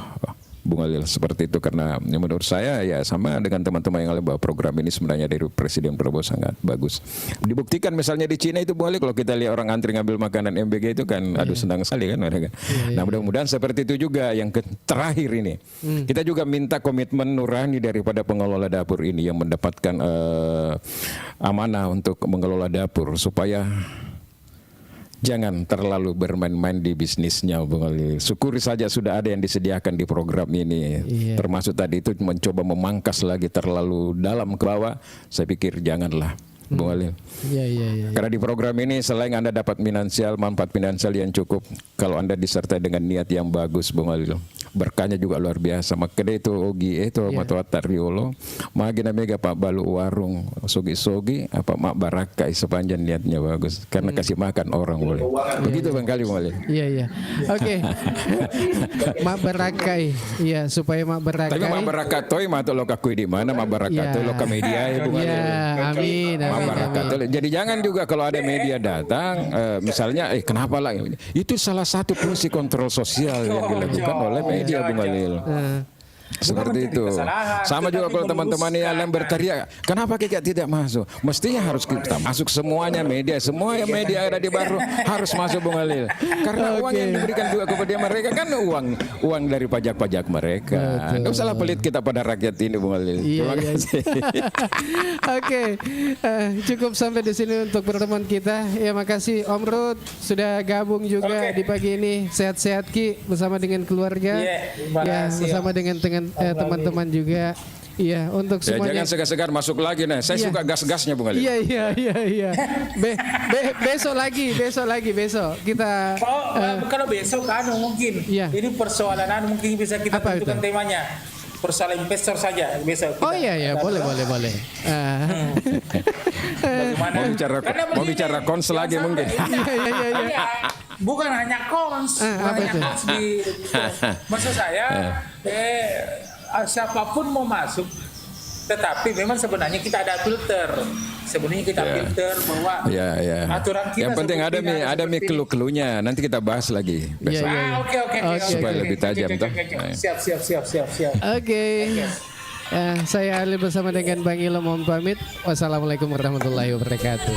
Bung Alil seperti itu karena menurut saya ya sama dengan teman-teman yang lain bahwa program ini sebenarnya dari Presiden Prabowo sangat bagus. Dibuktikan misalnya di Cina itu Bung Alil kalau kita lihat orang antri ngambil makanan MBG itu kan aduh senang sekali kan mereka. Nah mudah-mudahan seperti itu juga yang terakhir ini. Kita juga minta komitmen nurani daripada pengelola dapur ini yang mendapatkan amanah untuk mengelola dapur supaya jangan terlalu bermain-main di bisnisnya Bung Alil. Syukuri saja sudah ada yang disediakan di program ini. Termasuk tadi itu mencoba memangkas lagi terlalu dalam ke bawah. Saya pikir janganlah Bung Alil. Karena di program ini selain Anda dapat manfaat finansial yang cukup, kalau Anda disertai dengan niat yang bagus Bung Alil, berkahnya juga luar biasa. Maka itu ogi itu matua tariolo magina mega Pak Balu warung sogi-sogi apa mak barakai sepanjang niatnya bagus karena kasih makan orang boleh. Begitu Bang Kali boleh. Iya. Oke. Mak barakai. Iya, supaya mak barakai. Tapi mak barakatoi mah tuh lo kakui di mana mak barakatoi lo ke media ya Bung Ali. Amin. Mak barakatoi. Jadi jangan juga kalau ada media datang misalnya kenapa lah itu salah satu fungsi kontrol sosial yang dilakukan oleh media Bung Alil. Seperti itu. Sama juga kalau teman-teman yang berkarya, kenapa kita tidak masuk? Mestinya harus kita masuk semuanya media, semua yang media ada di Baru harus masuk Bung Alil. Karena uang yang diberikan juga kepada mereka kan uang dari pajak-pajak mereka. Tidak usahlah pelit kita pada rakyat ini Bung Alil. Terima kasih. Oke, cukup sampai di sini untuk pertemuan kita. Ya makasih Om Ruth sudah gabung juga di pagi ini. Sehat-sehat Ki bersama dengan keluarga. Ya bersama dengan teman-teman juga. Iya, untuk semuanya. Jangan segar-segar masuk lagi nih. Saya suka gas-gasnya Bung Ali. Iya. Besok lagi kita. Kalau besok mungkin. Ini persoalan mungkin bisa kita tentukan temanya. Persoalan investor saja besok. Oh iya, boleh. Mau bicara kons lagi mungkin. Iya. Bukan hanya kons, maksud saya siapapun mau masuk, tetapi memang sebenarnya kita ada filter. Sebenarnya kita filter bahwa aturan kita. Yang penting ada clue-cluenya. Nanti kita bahas lagi besok. Oke. Supaya lebih tajam toh. Siap. Oke. Saya Ali bersama dengan Bang Ilham pamit. Wassalamualaikum warahmatullahi wabarakatuh.